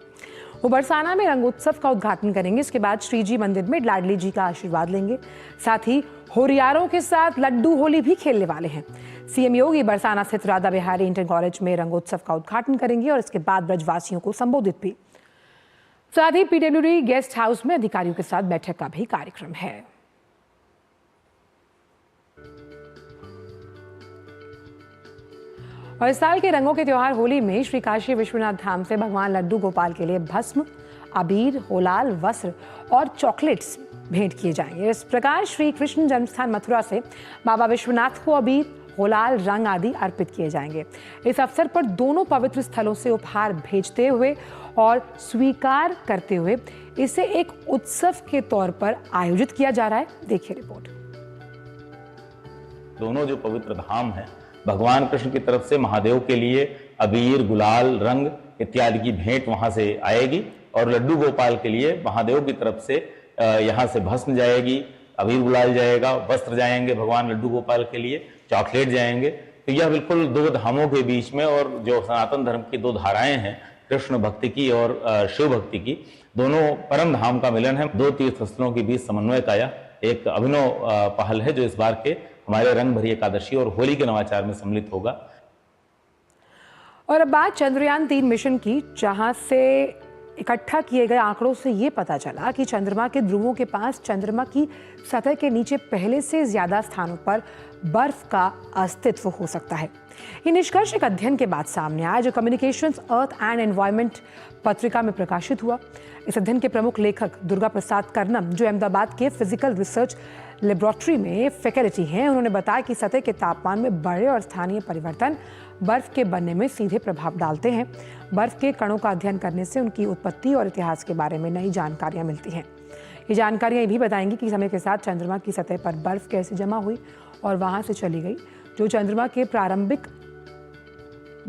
वो बरसाना में रंगोत्सव का उद्घाटन करेंगे। इसके बाद श्रीजी मंदिर में लाडली जी का आशीर्वाद लेंगे। साथ ही होरियारों के साथ लड्डू होली भी खेलने वाले हैं। CM योगी बरसाना स्थित राधा बिहारी इंटर कॉलेज में रंगोत्सव का उद्घाटन करेंगे और इसके बाद ब्रजवासियों को संबोधित भी। साथ ही PWD गेस्ट हाउस में अधिकारियों के साथ बैठक का भी कार्यक्रम है। और इस साल के रंगों के त्योहार होली में श्री काशी विश्वनाथ धाम से भगवान लड्डू गोपाल के लिए भस्म, अबीर, होलाल, वस्त्र और चॉकलेट्स भेंट किए जाएंगे। इस प्रकार श्री कृष्ण जन्मस्थान मथुरा से बाबा विश्वनाथ को अबीर, होलाल, रंग आदि अर्पित किए जाएंगे। इस अवसर पर दोनों पवित्र स्थलों से उपहार भेजते हुए और स्वीकार करते हुए इसे एक उत्सव के तौर पर आयोजित किया जा रहा है। देखिए रिपोर्ट। दोनों जो पवित्र धाम है, भगवान कृष्ण की तरफ से महादेव के लिए अबीर, गुलाल, रंग इत्यादि की भेंट वहां से आएगी और लड्डू गोपाल के लिए महादेव की तरफ से यहाँ से भस्म जाएगी, अबीर गुलाल जाएगा, वस्त्र जाएंगे भगवान लड्डू गोपाल के लिए, चॉकलेट जाएंगे। तो यह बिल्कुल दो धामों के बीच में, और जो सनातन धर्म की दो धाराएं हैं, कृष्ण भक्ति की और शिव भक्ति की, दोनों परम धाम का मिलन है। दो तीर्थ स्थलों के बीच समन्वय का यह एक अभिनव पहल है जो इस बार के हमारे रंग भरी एकादशी और होली के नवाचार में सम्मिलित होगा। और अब बात चंद्रयान 3 मिशन की, जहां से इकट्ठा किए गए आंकड़ों से ये पता चला कि चंद्रमा के ध्रुवों के पास चंद्रमा की सतह के नीचे पहले से ज्यादा स्थानों पर बर्फ का अस्तित्व हो सकता है। ये निष्कर्ष एक अध्ययन के बाद सामने आया जो कम्युनिकेशंस अर्थ एंड एनवायरनमेंट पत्रिका में प्रकाशित हुआ। इस अध्ययन के प्रमुख लेखक दुर्गा प्रसाद कर्णम, जो अहमदाबाद के फिजिकल रिसर्च लेबोरेटरी में फैकल्टी हैं, उन्होंने बताया कि सतह के तापमान में बड़े और स्थानीय परिवर्तन बर्फ के बनने में सीधे प्रभाव डालते हैं। बर्फ के कणों का अध्ययन करने से उनकी उत्पत्ति और इतिहास के बारे में नई जानकारियां मिलती हैं। ये जानकारियां ये भी बताएंगी कि समय के साथ चंद्रमा की सतह पर बर्फ कैसे जमा हुई और वहां से चली गई, जो चंद्रमा के प्रारंभिक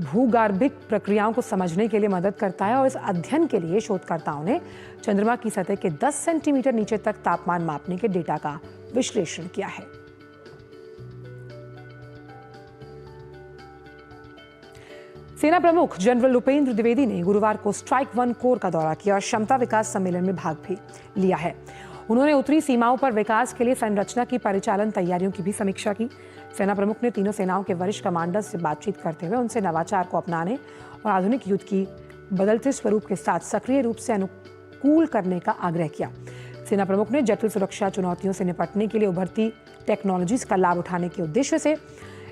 भूगर्भिक प्रक्रियाओं को समझने के लिए मदद करता है। और इस अध्ययन के लिए शोधकर्ताओं ने चंद्रमा की सतह के 10 सेंटीमीटर नीचे तक तापमान मापने के डेटा का विश्लेषण किया है। सेना प्रमुख जनरल उपेंद्र द्विवेदी ने गुरुवार को स्ट्राइक 1 कोर का दौरा किया और क्षमता विकास सम्मेलन में भाग भी लिया है। उन्होंने उत्तरी सीमाओं पर विकास के लिए संरचना की परिचालन तैयारियों की भी समीक्षा की। सेना प्रमुख ने तीनों सेनाओं के वरिष्ठ कमांडर से बातचीत करते हुए उनसे नवाचार को अपनाने और आधुनिक युद्ध की बदलते स्वरूप के साथ सक्रिय रूप से अनुकूल करने का आग्रह किया। सेना प्रमुख ने जटिल सुरक्षा चुनौतियों से निपटने के लिए उभरती टेक्नोलॉजीज का लाभ उठाने के उद्देश्य से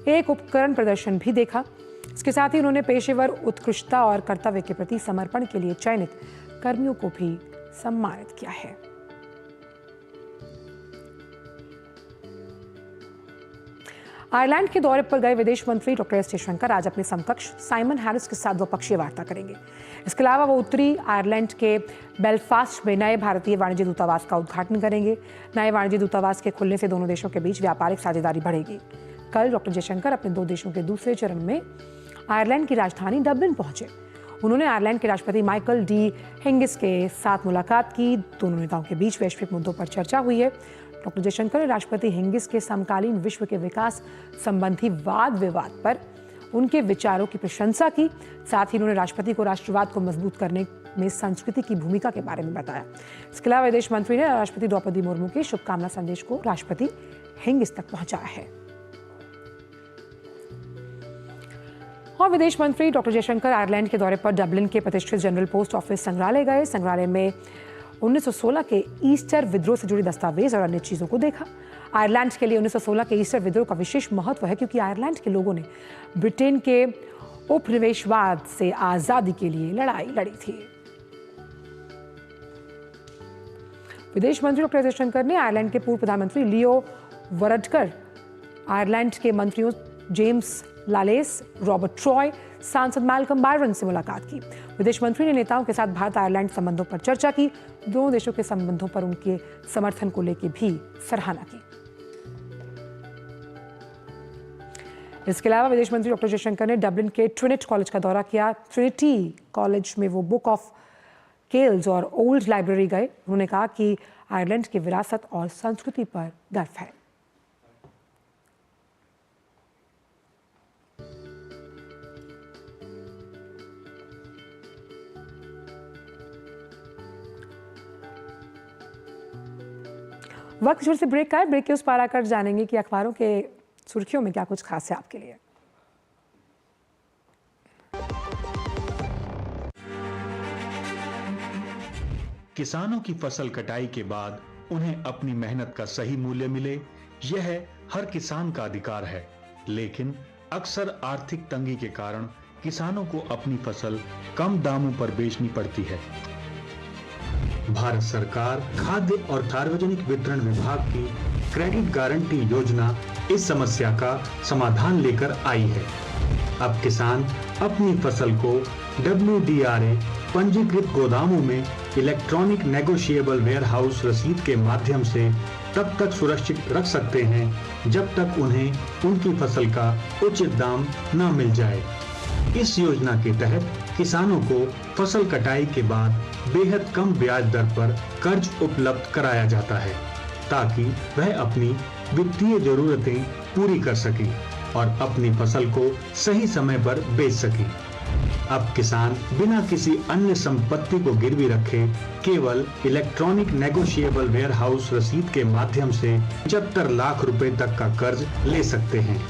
एक उपकरण प्रदर्शन भी देखा। इसके साथ ही उन्होंने पेशेवर उत्कृष्टता और कर्तव्य के प्रति समर्पण के लिए चयनित कर्मियों को भी सम्मानित किया है। आयरलैंड के दौरे पर गए विदेश मंत्री डॉक्टर एस जयशंकर आज अपने समकक्ष साइमन हैरिस के साथ द्विपक्षीय वार्ता करेंगे। इसके अलावा वो उत्तरी आयरलैंड के बेलफास्ट में नए भारतीय वाणिज्य दूतावास का उद्घाटन करेंगे। नए वाणिज्य दूतावास के खुलने से दोनों देशों के बीच व्यापारिक साझेदारी बढ़ेगी। कल डॉक्टर जयशंकर अपने 2 देशों के दूसरे चरण में आयरलैंड की राजधानी डबलिन पहुंचे। उन्होंने आयरलैंड के राष्ट्रपति माइकल डी हिंगिस के साथ मुलाकात की। दोनों नेताओं के बीच वैश्विक मुद्दों पर चर्चा हुई है। डॉक्टर जयशंकर ने राष्ट्रपति हिंगिस के समकालीन विश्व के विकास संबंधी वाद विवाद पर उनके विचारों की प्रशंसा की। साथ ही उन्होंने राष्ट्रपति को राष्ट्रवाद को मजबूत करने में संस्कृति की भूमिका के बारे में बताया। इसके अलावा विदेश मंत्री ने राष्ट्रपति द्रौपदी मुर्मू के शुभकामना संदेश को राष्ट्रपति हिंगिस तक पहुंचाया है। और विदेश मंत्री डॉक्टर जयशंकर आयरलैंड के दौरे पर डबलिन के प्रतिष्ठित जनरल पोस्ट ऑफिस संग्रहालय गए। संग्रहालय में 1916 के ईस्टर विद्रोह से जुड़ी दस्तावेज और अन्य चीजों को देखा। आयरलैंड के लिए 1916 के ईस्टर विद्रोह का विशेष महत्व है क्योंकि आयरलैंड के लोगों ने ब्रिटेन के उपनिवेशवाद से आजादी के लिए लड़ाई लड़ी थी। विदेश मंत्री डॉक्टर जयशंकर ने आयरलैंड के पूर्व प्रधानमंत्री लियो वरडकर, आयरलैंड के मंत्रियों जेम्स लालेस, रॉबर्ट ट्रॉय, सांसद मैल्कम बायरन से मुलाकात की। विदेश मंत्री ने नेताओं के साथ भारत आयरलैंड संबंधों पर चर्चा की। दोनों देशों के संबंधों पर उनके समर्थन को लेकर भी सराहना की। इसके अलावा विदेश मंत्री डॉक्टर जयशंकर ने डबलिन के ट्रिनिटी कॉलेज का दौरा किया। ट्रिनिटी कॉलेज में वो बुक ऑफ केल्स और ओल्ड लाइब्रेरी गए। उन्होंने कहा कि आयरलैंड की विरासत और संस्कृति पर गर्व है। वक्त छोटे से ब्रेक का है। ब्रेक के उस पार आकर जानेंगे कि अखबारों के सुर्खियों में क्या कुछ खास है आपके लिए। किसानों की फसल कटाई के बाद उन्हें अपनी मेहनत का सही मूल्य मिले, यह हर किसान का अधिकार है। लेकिन अक्सर आर्थिक तंगी के कारण किसानों को अपनी फसल कम दामों पर बेचनी पड़ती है। भारत सरकार खाद्य और सार्वजनिक वितरण विभाग की क्रेडिट गारंटी योजना इस समस्या का समाधान लेकर आई है। अब किसान अपनी फसल को WDRA पंजीकृत गोदामों में इलेक्ट्रॉनिक नेगोशिएबल वेयरहाउस रसीद के माध्यम से तब तक सुरक्षित रख सकते हैं जब तक उन्हें उनकी फसल का उचित दाम न मिल जाए। इस योजना के तहत किसानों को फसल कटाई के बाद बेहद कम ब्याज दर पर कर्ज उपलब्ध कराया जाता है ताकि वह अपनी वित्तीय जरूरतें पूरी कर सकें और अपनी फसल को सही समय पर बेच सकें। अब किसान बिना किसी अन्य संपत्ति को गिरवी रखे केवल इलेक्ट्रॉनिक नेगोशिएबल वेयरहाउस रसीद के माध्यम से 75 लाख रुपए तक का कर्ज ले सकते हैं।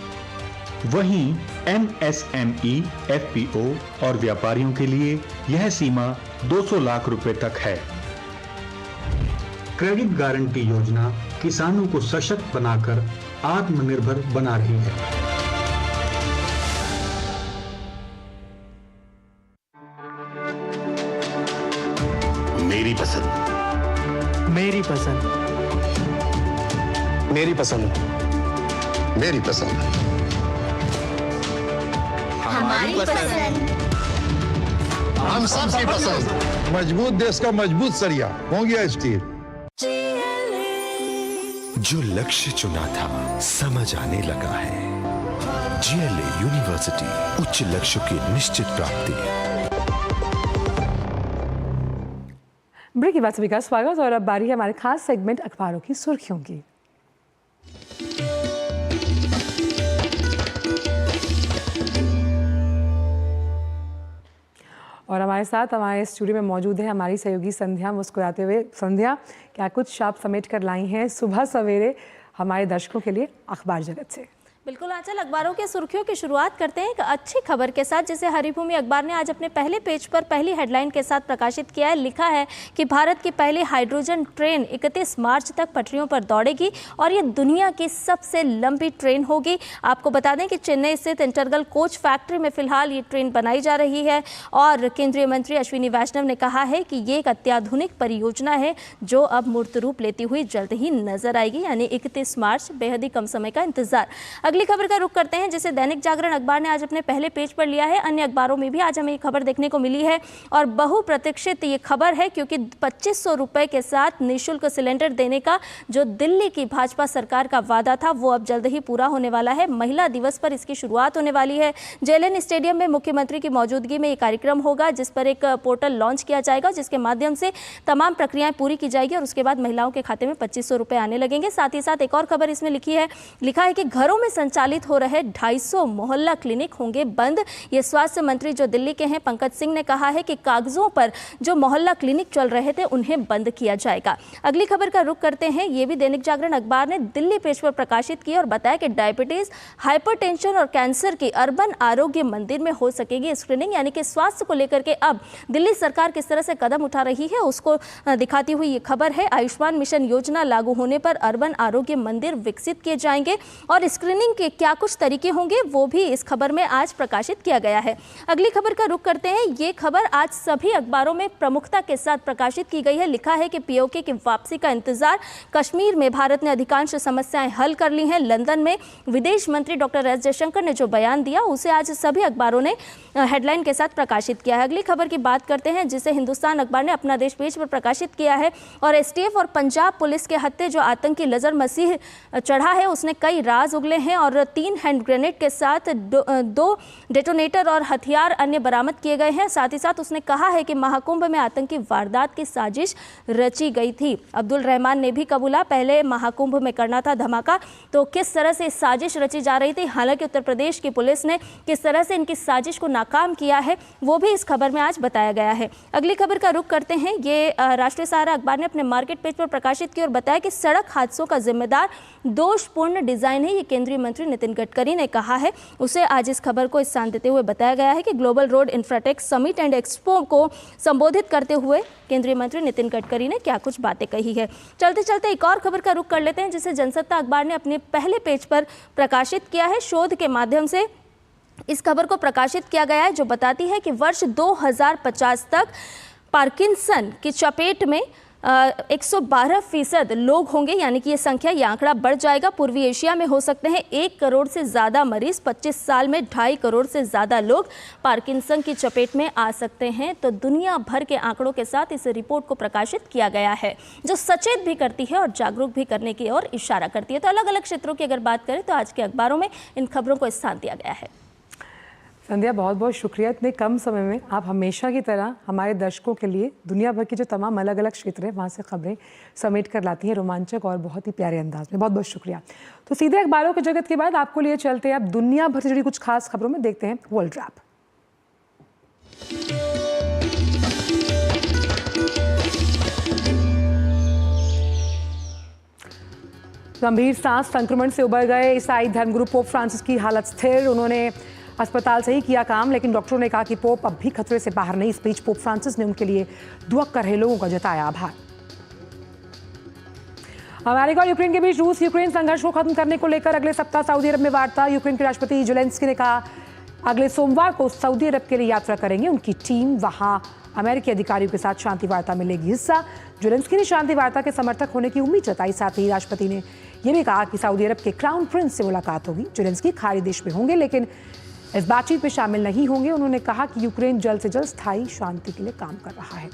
वहीं MSME, FPO और व्यापारियों के लिए यह सीमा 200 लाख रुपए तक है। क्रेडिट गारंटी योजना किसानों को सशक्त बनाकर आत्मनिर्भर बना रही है। मेरी पसंद, मेरी पसंद, मेरी पसंद, मेरी पसंद, हमारी पसंद, हम सबकी पसंद। मजबूत देश का मजबूत सरिया मोंगिया स्टील। जो लक्ष्य चुना था समझ आने लगा है। GLA यूनिवर्सिटी, उच्च लक्ष्य की निश्चित प्राप्ति। ब्रेक के बाद सभी का स्वागत और अब बारी है हमारे खास सेगमेंट अखबारों की सुर्खियों की। और हमारे साथ हमारे स्टूडियो में मौजूद है हमारी सहयोगी संध्या मुस्कुराते हुए। संध्या, क्या कुछ आप समेट कर लाई हैं सुबह सवेरे हमारे दर्शकों के लिए अखबार जगत से? बिल्कुल आंचल, अखबारों के सुर्खियों की शुरुआत करते हैं एक अच्छी खबर के साथ, जिसे हरिभूमि अखबार ने आज अपने पहले पेज पर पहली हेडलाइन के साथ प्रकाशित किया है। लिखा है कि भारत की पहली हाइड्रोजन ट्रेन 31 मार्च तक पटरियों पर दौड़ेगी और ये दुनिया की सबसे लंबी ट्रेन होगी। आपको बता दें कि चेन्नई स्थित इंटरगल कोच फैक्ट्री में फिलहाल ये ट्रेन बनाई जा रही है और केंद्रीय मंत्री अश्विनी वैष्णव ने कहा है कि ये एक अत्याधुनिक परियोजना है जो अब मूर्त रूप लेती हुई जल्द ही नजर आएगी। यानी 31 मार्च, बेहद ही कम समय का इंतजार। अगली खबर का रुख करते हैं जिसे दैनिक जागरण अखबार ने आज अपने पहले पेज पर लिया है। अन्य अखबारों में भी आज हमें ये खबर देखने को मिली है और बहुप्रतीक्षित ये खबर है क्योंकि 2500 रुपए के साथ निःशुल्क सिलेंडर देने का जो दिल्ली की भाजपा सरकार का वादा था वो अब जल्द ही पूरा होने वाला है। महिला दिवस पर इसकी शुरुआत होने वाली है। जेएलएन स्टेडियम में मुख्यमंत्री की मौजूदगी में ये कार्यक्रम होगा जिस पर एक पोर्टल लॉन्च किया जाएगा जिसके माध्यम से तमाम प्रक्रियाएं पूरी की जाएगी और उसके बाद महिलाओं के खाते में 2500 रुपए आने लगेंगे। साथ ही साथ एक और खबर इसमें लिखा है कि घरों में संचालित हो रहे 250 मोहल्ला क्लिनिक होंगे बंद। ये स्वास्थ्य मंत्री जो दिल्ली के हैं पंकज सिंह ने कहा है कि कागजों पर जो मोहल्ला क्लिनिक चल रहे थे उन्हें बंद किया जाएगा। अगली खबर का रुख करते हैं। ये भी दैनिक जागरण अखबार ने दिल्ली पेज पर प्रकाशित की और बताया कि डायबिटीज, हाइपरटेंशन और कैंसर की अर्बन आरोग्य मंदिर में हो सकेगी स्क्रीनिंग। यानी कि स्वास्थ्य को लेकर के अब दिल्ली सरकार किस तरह से कदम उठा रही है उसको दिखाती हुई ये खबर है। आयुष्मान मिशन योजना लागू होने पर अर्बन आरोग्य मंदिर विकसित किए जाएंगे और स्क्रीनिंग के क्या कुछ तरीके होंगे वो भी इस खबर में आज प्रकाशित किया गया है। अगली खबर का रुख करते हैं। ये खबर आज सभी अखबारों में प्रमुखता के साथ प्रकाशित की गई है। लिखा है कि पीओके की वापसी का इंतजार, कश्मीर में भारत ने अधिकांश समस्याएं हल कर ली हैं। लंदन में विदेश मंत्री डॉक्टर एस जयशंकर ने जो बयान दिया उसे आज सभी अखबारों ने हेडलाइन के साथ प्रकाशित किया है। अगली खबर की बात करते हैं जिसे हिंदुस्तान अखबार ने अपना देश पेज पर प्रकाशित किया है और एसटीएफ और पंजाब पुलिस के हत्थे जो आतंकी लजर मसीह चढ़ा है उसने कई राज उगले हैं और 3 हैंड ग्रेनेड के साथ 2 डेटोनेटर और हथियार अन्य बरामद किए गए हैं। साथ ही साथ उसने कहा है कि महाकुंभ में आतंकी वारदात की साजिश रची गई थी। अब्दुल रहमान ने भी कबूला पहले महाकुंभ में करना था धमाका, तो किस तरह से साजिश रची जा रही थी। हालांकि उत्तर प्रदेश की पुलिस ने किस तरह से इनकी साजिश को नाकाम किया है वो भी इस खबर में आज बताया गया है। अगली खबर का रुख करते हैं। ये राष्ट्रीय सहारा अखबार ने अपने मार्केट पेज पर प्रकाशित की और बताया कि सड़क हादसों का जिम्मेदार दोषपूर्ण डिजाइन है। ये केंद्रीय मंत्री नितिन गडकरी ने कहा है। उसे आज इस खबर को स्थान देते हुए बताया गया है कि global road Infratech summit and expo को संबोधित करते हुए केंद्रीय मंत्री नितिन गडकरी ने क्या कुछ बातें कही है। चलते चलते एक और खबर का रुख कर लेते हैं जिसे जनसत्ता अखबार ने अपने पहले पेज पर प्रकाशित किया है। शोध के माध्यम से इस खबर को प्रकाशित किया गया है जो बताती है कि वर्ष 2050 तक पार्किंसन की चपेट में 112% लोग होंगे। यानी कि ये संख्या, ये आंकड़ा बढ़ जाएगा। पूर्वी एशिया में हो सकते हैं 1 करोड़ से ज़्यादा मरीज। 25 साल में 2.5 करोड़ से ज़्यादा लोग पार्किंसन की चपेट में आ सकते हैं। तो दुनिया भर के आंकड़ों के साथ इस रिपोर्ट को प्रकाशित किया गया है जो सचेत भी करती है और जागरूक भी करने की ओर इशारा करती है। तो अलग अलग क्षेत्रों की अगर बात करें तो आज के अखबारों में इन खबरों को स्थान दिया गया है। संध्या, बहुत बहुत शुक्रिया। इतने कम समय में आप हमेशा की तरह हमारे दर्शकों के लिए दुनिया भर की जो तमाम अलग अलग क्षेत्र हैं वहाँ से खबरें समेट कर लाती हैं रोमांचक और बहुत ही प्यारे अंदाज में। बहुत बहुत शुक्रिया। तो सीधे अखबारों के जगत के बाद आपको लिए चलते हैं अब दुनिया भर से जुड़ी कुछ खास खबरों में। देखते हैं वर्ल्ड रैप। गंभीर सांस संक्रमण से उबर गए ईसाई धर्मगुरु पोप फ्रांसिस की हालत स्थिर। उन्होंने अस्पताल से ही किया काम, लेकिन डॉक्टरों ने कहा कि पोप अब भी खतरे से बाहर नहीं। इस बीच पोप फ्रांसिस ने उनके लिए दुआ कर रहे लोगों का जताया आभार। अमेरिका और यूक्रेन के बीच रूस यूक्रेन संघर्ष को खत्म करने को लेकर अगले सप्ताह सऊदी अरब में वार्ता। यूक्रेन के राष्ट्रपति जेलेंस्की ने कहा अगले सोमवार को सऊदी अरब के लिए यात्रा करेंगे। उनकी टीम वहां अमेरिकी अधिकारियों के साथ शांति वार्ता में लेगी हिस्सा। जेलेंस्की ने शांति वार्ता के समर्थक होने की उम्मीद जताई। साथ ही राष्ट्रपति ने यह भी कहा कि सऊदी अरब के क्राउन प्रिंस से मुलाकात होगी। जेलेंस्की खाड़ी देश में होंगे लेकिन इस बातचीत में शामिल नहीं होंगे। उन्होंने कहा कि यूक्रेन जल्द से जल्द स्थायी शांति के लिए काम कर रहा है।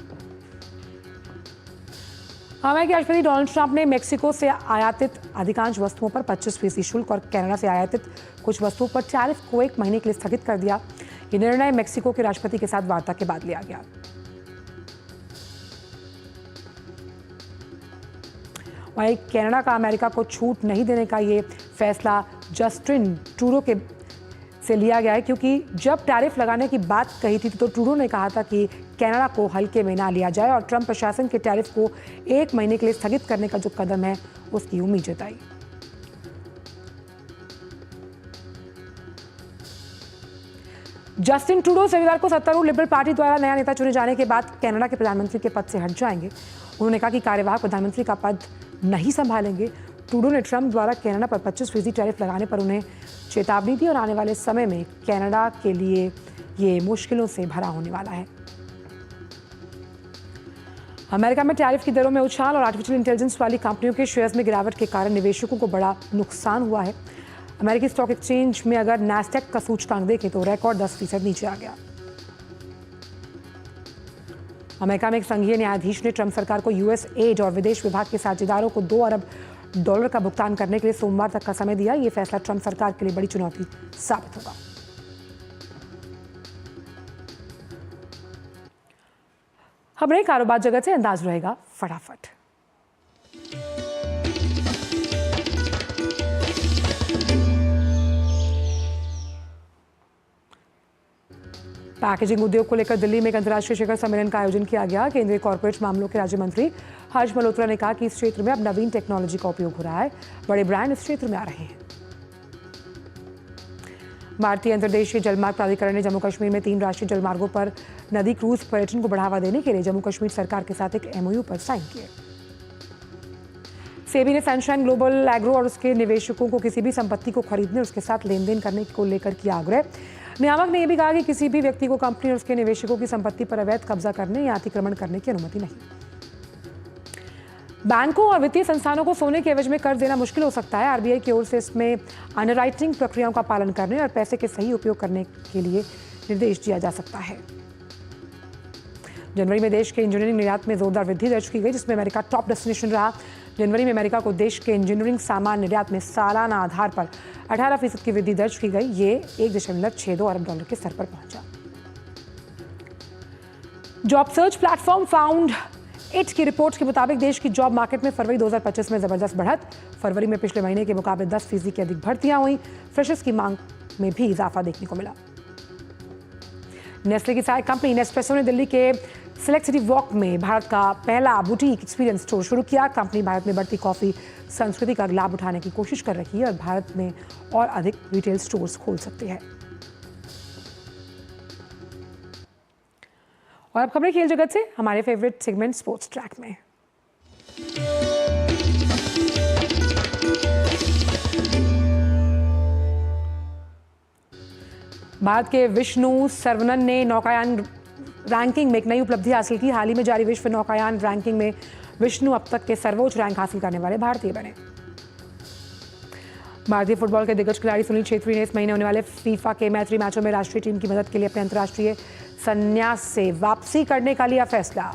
अमेरिकी राष्ट्रपति डोनाल्ड ट्रंप ने मेक्सिको से आयातित अधिकांश वस्तुओं पर 25% शुल्क और कनाडा से आयातित कुछ वस्तुओं पर टैरिफ को 1 महीने के लिए स्थगित कर दिया। ये निर्णय मेक्सिको के राष्ट्रपति के साथ वार्ता के बाद लिया गया। वहीं कनाडा का अमेरिका को छूट नहीं देने का ये फैसला जस्टिन ट्रूडो के से लिया गया है, क्योंकि जब टैरिफ लगाने की बात कही थी तो ट्रूडो ने कहा था कि कनाडा को हल्के में ना लिया जाए और ट्रंप प्रशासन के टैरिफ को 1 महीने के लिए स्थगित करने का जो कदम है उसकी उम्मीद जताई। जस्टिन ट्रूडो रविवार को सत्तारूढ़ लिबरल पार्टी द्वारा नया नेता चुने जाने के बाद कनाडा के प्रधानमंत्री के पद से हट जाएंगे। उन्होंने कहा कि कार्यवाहक प्रधानमंत्री का पद नहीं संभालेंगे। ट्रूडो ने ट्रंप द्वारा कनाडा पर 25% टैरिफ लगाने पर उन्हें चेतावनी दी और आने वाले समय में कनाडा के लिए ये मुश्किलों से भरा होने वाला है। अमेरिका में टैरिफ की दरों में उछाल और आर्टिफिशियल इंटेलिजेंस वाली कंपनियों के शेयर्स में गिरावट के कारण निवेशकों को बड़ा नुकसान हुआ है। अमेरिकी स्टॉक एक्सचेंज में अगर नैस्डैक का सूचकांक देखें तो रिकॉर्ड 10% नीचे आ गया। अमेरिका में एक संघीय न्यायाधीश ने ट्रंप सरकार को यूएस एड और विदेश विभाग के साझेदारों को $2 अरब का भुगतान करने के लिए सोमवार तक का समय दिया। ये फैसला ट्रंप सरकार के लिए बड़ी चुनौती साबित होगा। खबरें कारोबार जगत से अंदाज रहेगा फटाफट। पैकेजिंग उद्योग को लेकर दिल्ली में एक अंतर्राष्ट्रीय शिखर सम्मेलन का आयोजन किया गया। केंद्रीय कॉर्पोरेट मामलों के राज्य मंत्री हर्ष मल्होत्रा ने कहा कि इस क्षेत्र में अब नवीन टेक्नोलॉजी का उपयोग हो रहा है, बड़े ब्रांड इस क्षेत्र में आ रहे हैं। भारतीय अंतर्देशीय जलमार्ग प्राधिकरण ने जम्मू कश्मीर में 3 राष्ट्रीय जलमार्गों पर नदी क्रूज पर्यटन को बढ़ावा देने के लिए जम्मू कश्मीर सरकार के साथ एक MOU पर साइन किए। सेबी ने सनशाइन ग्लोबल एग्रो और उसके निवेशकों को किसी भी संपत्ति को खरीदने और उसके साथ लेन देन करने को लेकर किया आग्रह। नियामक ने यह भी कहा कि किसी भी व्यक्ति को कंपनी और उसके निवेशकों की संपत्ति पर अवैध कब्जा करने या अतिक्रमण करने की अनुमति नहीं। बैंकों और वित्तीय संस्थानों को सोने के एवज में कर्ज देना मुश्किल हो सकता है। RBI की ओर से इसमें अंडरराइटिंग प्रक्रियाओं का पालन करने और पैसे के सही उपयोग करने के लिए निर्देश दिया जा सकता है। जनवरी में देश के इंजीनियरिंग निर्यात में जोरदार वृद्धि दर्ज की गई, जिसमें अमेरिका टॉप डेस्टिनेशन रहा। जनवरी में अमेरिका को देश के इंजीनियरिंग सामान निर्यात में सालाना आधार पर 18% की वृद्धि दर्ज की गई। ये $1.62 अरब के स्तर पर पहुंचा। Job search platform found it की रिपोर्ट के मुताबिक देश की जॉब मार्केट में फरवरी 2025 में जबरदस्त बढ़त। फरवरी में पिछले महीने के मुकाबले 10% की अधिक भर्तियां हुई। फ्रेशर्स की मांग में भी इजाफा देखने को मिला। नेस्ले की सहायक कंपनी नेस्प्रेसो ने दिल्ली के सिलेक्ट सिटी वॉक में भारत का पहला बुटीक एक्सपीरियंस स्टोर शुरू किया। कंपनी भारत में बढ़ती कॉफी संस्कृति का लाभ उठाने की कोशिश कर रही है और भारत में और अधिक रिटेल स्टोर्स खोल सकती है। और अब खबरें खेल जगत से, हमारे फेवरेट सेगमेंट स्पोर्ट्स ट्रैक में। भारत के विष्णु सरवनन ने नौकायान रैंकिंग में एक नई उपलब्धि हासिल की। हाल ही में जारी विश्व नौकायान रैंकिंग में विष्णु अब तक के सर्वोच्च रैंक हासिल करने वाले भारतीय बने। भारतीय फुटबॉल के दिग्गज खिलाड़ी सुनील छेत्री ने इस महीने होने वाले फीफा के मैत्री मैचों में राष्ट्रीय टीम की मदद के लिए अपने अंतर्राष्ट्रीय संन्यास से वापसी करने का लिया फैसला।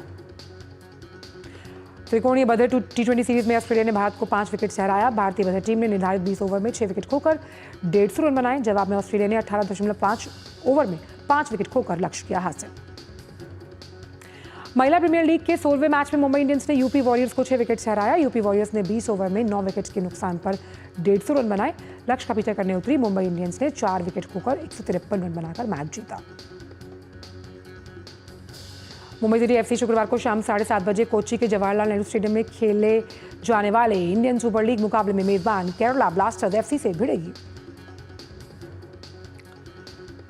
त्रिकोणीय बधे T20 सीरीज में ऑस्ट्रेलिया ने भारत को 5 विकेट से हराया। भारतीय बधे टीम ने निर्धारित 20 ओवर में 6 विकेट खोकर 150 रन बनाए। जवाब में ऑस्ट्रेलिया ने 18.5 ओवर में 5 विकेट खोकर लक्ष्य किया हासिल। महिला प्रीमियर लीग के 16वें मैच में मुंबई इंडियंस ने यूपी वॉरियर्स को 6 विकेट से हराया। यूपी वॉरियर्स ने 20 ओवर में 9 विकेट के नुकसान पर 150 रन बनाए। लक्ष्य का पीछा करने उतरी मुंबई इंडियंस ने 4 विकेट खोकर 153 रन बनाकर मैच जीता। मुंबई सिटी FC शुक्रवार को शाम 7:30 बजे कोच्चि के जवाहरलाल नेहरू स्टेडियम में खेले जाने वाले इंडियन सुपर लीग मुकाबले में मेजबान केरला ब्लास्टर्स FC से भिड़ेगी।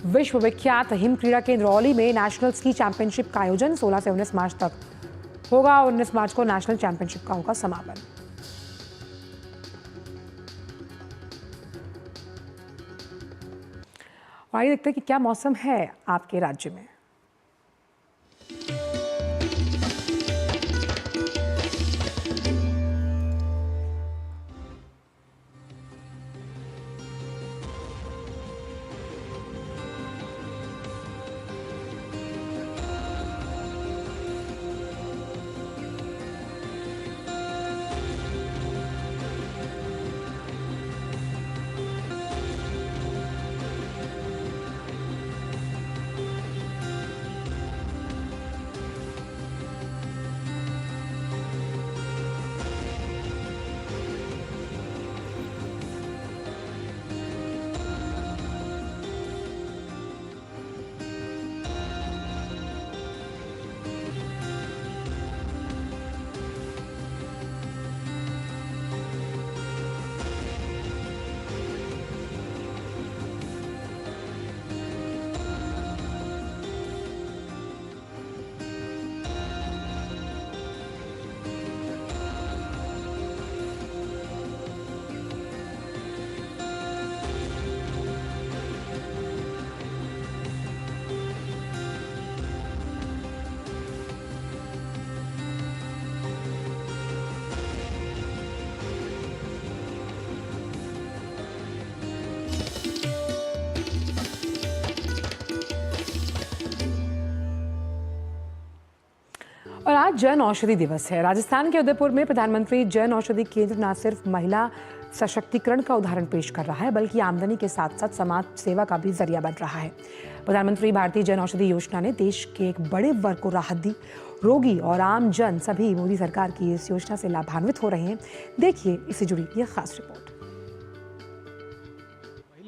विश्व विख्यात हिम क्रीड़ा केंद्र औली में नेशनल स्की चैंपियनशिप का आयोजन 16 से 19 मार्च तक होगा। 19 मार्च को नेशनल चैंपियनशिप का होगा समापन। और आइए देखते हैं कि क्या मौसम है आपके राज्य में। और आज जन औषधि दिवस है। राजस्थान के उदयपुर में प्रधानमंत्री जन औषधि केंद्र न सिर्फ महिला सशक्तिकरण का उदाहरण पेश कर रहा है, बल्कि आमदनी के साथ साथ समाज सेवा का भी जरिया बन रहा है। प्रधानमंत्री भारतीय जन औषधि योजना ने देश के एक बड़े वर्ग को राहत दी। रोगी और आम जन सभी मोदी सरकार की इस योजना से लाभान्वित हो रहे हैं। देखिए इससे जुड़ी ये खास रिपोर्ट।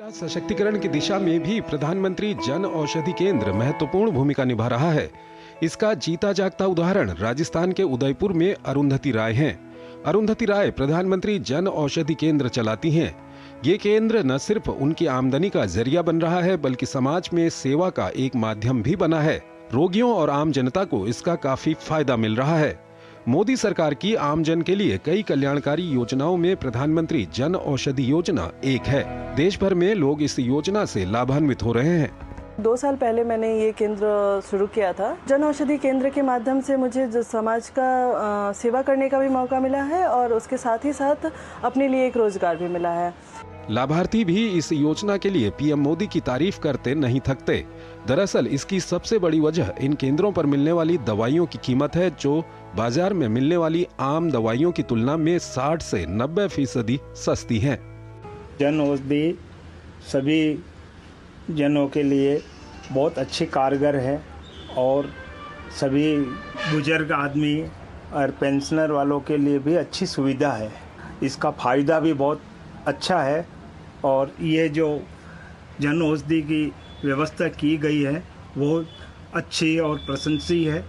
महिला सशक्तिकरण की दिशा में भी प्रधानमंत्री जन औषधि केंद्र महत्वपूर्ण भूमिका निभा रहा है। इसका जीता जागता उदाहरण राजस्थान के उदयपुर में अरुंधति राय हैं। अरुंधति राय प्रधानमंत्री जन औषधि केंद्र चलाती हैं। ये केंद्र न सिर्फ उनकी आमदनी का जरिया बन रहा है, बल्कि समाज में सेवा का एक माध्यम भी बना है। रोगियों और आम जनता को इसका काफी फायदा मिल रहा है। मोदी सरकार की आमजन के लिए कई कल्याणकारी योजनाओं में प्रधानमंत्री जन औषधि योजना एक है। देश भर में लोग इस योजना से लाभान्वित हो रहे हैं। 2 साल पहले मैंने ये केंद्र शुरू किया था। जन औषधि केंद्र के माध्यम से मुझे जो समाज का सेवा करने का भी मौका मिला है और उसके साथ ही साथ अपने लिए एक रोजगार भी मिला है। लाभार्थी भी इस योजना के लिए पीएम मोदी की तारीफ करते नहीं थकते। दरअसल इसकी सबसे बड़ी वजह इन केंद्रों पर मिलने वाली दवाइयों की कीमत है, जो बाजार में मिलने वाली आम दवाइयों की तुलना में 60 से 90% सस्ती हैं। जन औषधि सभी जनों के लिए बहुत अच्छी कारगर है और सभी बुजुर्ग आदमी और पेंशनर वालों के लिए भी अच्छी सुविधा है। इसका फायदा भी बहुत अच्छा है और ये जो जन औषधि की व्यवस्था की गई है वो अच्छी और प्रशंसनीय है।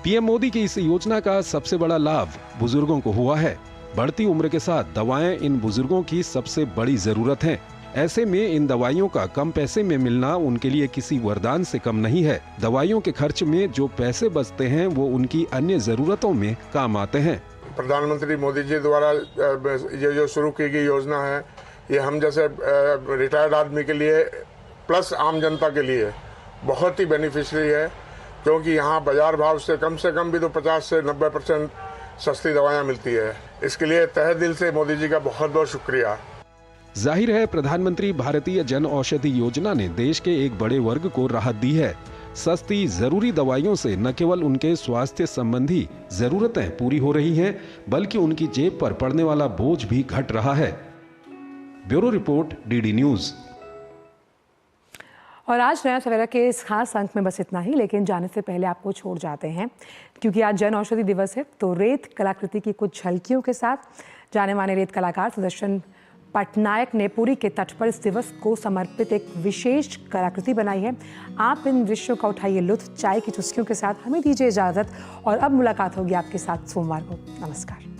पीएम मोदी की इस योजना का सबसे बड़ा लाभ बुजुर्गों को हुआ है। बढ़ती उम्र के साथ दवाएं इन बुजुर्गों की सबसे बड़ी जरूरत हैं। ऐसे में इन दवाइयों का कम पैसे में मिलना उनके लिए किसी वरदान से कम नहीं है। दवाइयों के खर्च में जो पैसे बचते हैं वो उनकी अन्य जरूरतों में काम आते हैं। प्रधानमंत्री मोदी जी द्वारा ये जो शुरू की गई योजना है, ये हम जैसे रिटायर्ड आदमी के लिए प्लस आम जनता के लिए बहुत ही बेनिफिशियरी है, क्योंकि यहाँ बाजार भाव से कम भी तो 50 से 90% सस्ती दवाइयाँ मिलती है। इसके लिए तहे दिल से मोदी जी का बहुत बहुत शुक्रिया। जाहिर है प्रधानमंत्री भारतीय जन औषधि योजना ने देश के एक बड़े वर्ग को राहत दी है। सस्ती जरूरी दवाइयों से न केवल उनके स्वास्थ्य संबंधी जरूरतें पूरी हो रही हैं, बल्कि उनकी जेब पर पड़ने वाला बोझ भी घट रहा है। Bureau report, DD news. और आज नया सवेरा के इस खास अंक में बस इतना ही, लेकिन जाने से पहले आपको छोड़ जाते हैं क्योंकि आज जन औषधि दिवस है। तो रेत कलाकृति की कुछ झलकियों के साथ जाने माने रेत कलाकार सुदर्शन पटनायक ने पुरी के तट पर इस दिवस को समर्पित एक विशेष कलाकृति बनाई है। आप इन दृश्यों का उठाइए लुत्फ। चाय की चुस्कियों के साथ हमें दीजिए इजाजत और अब मुलाकात होगी आपके साथ सोमवार को। नमस्कार।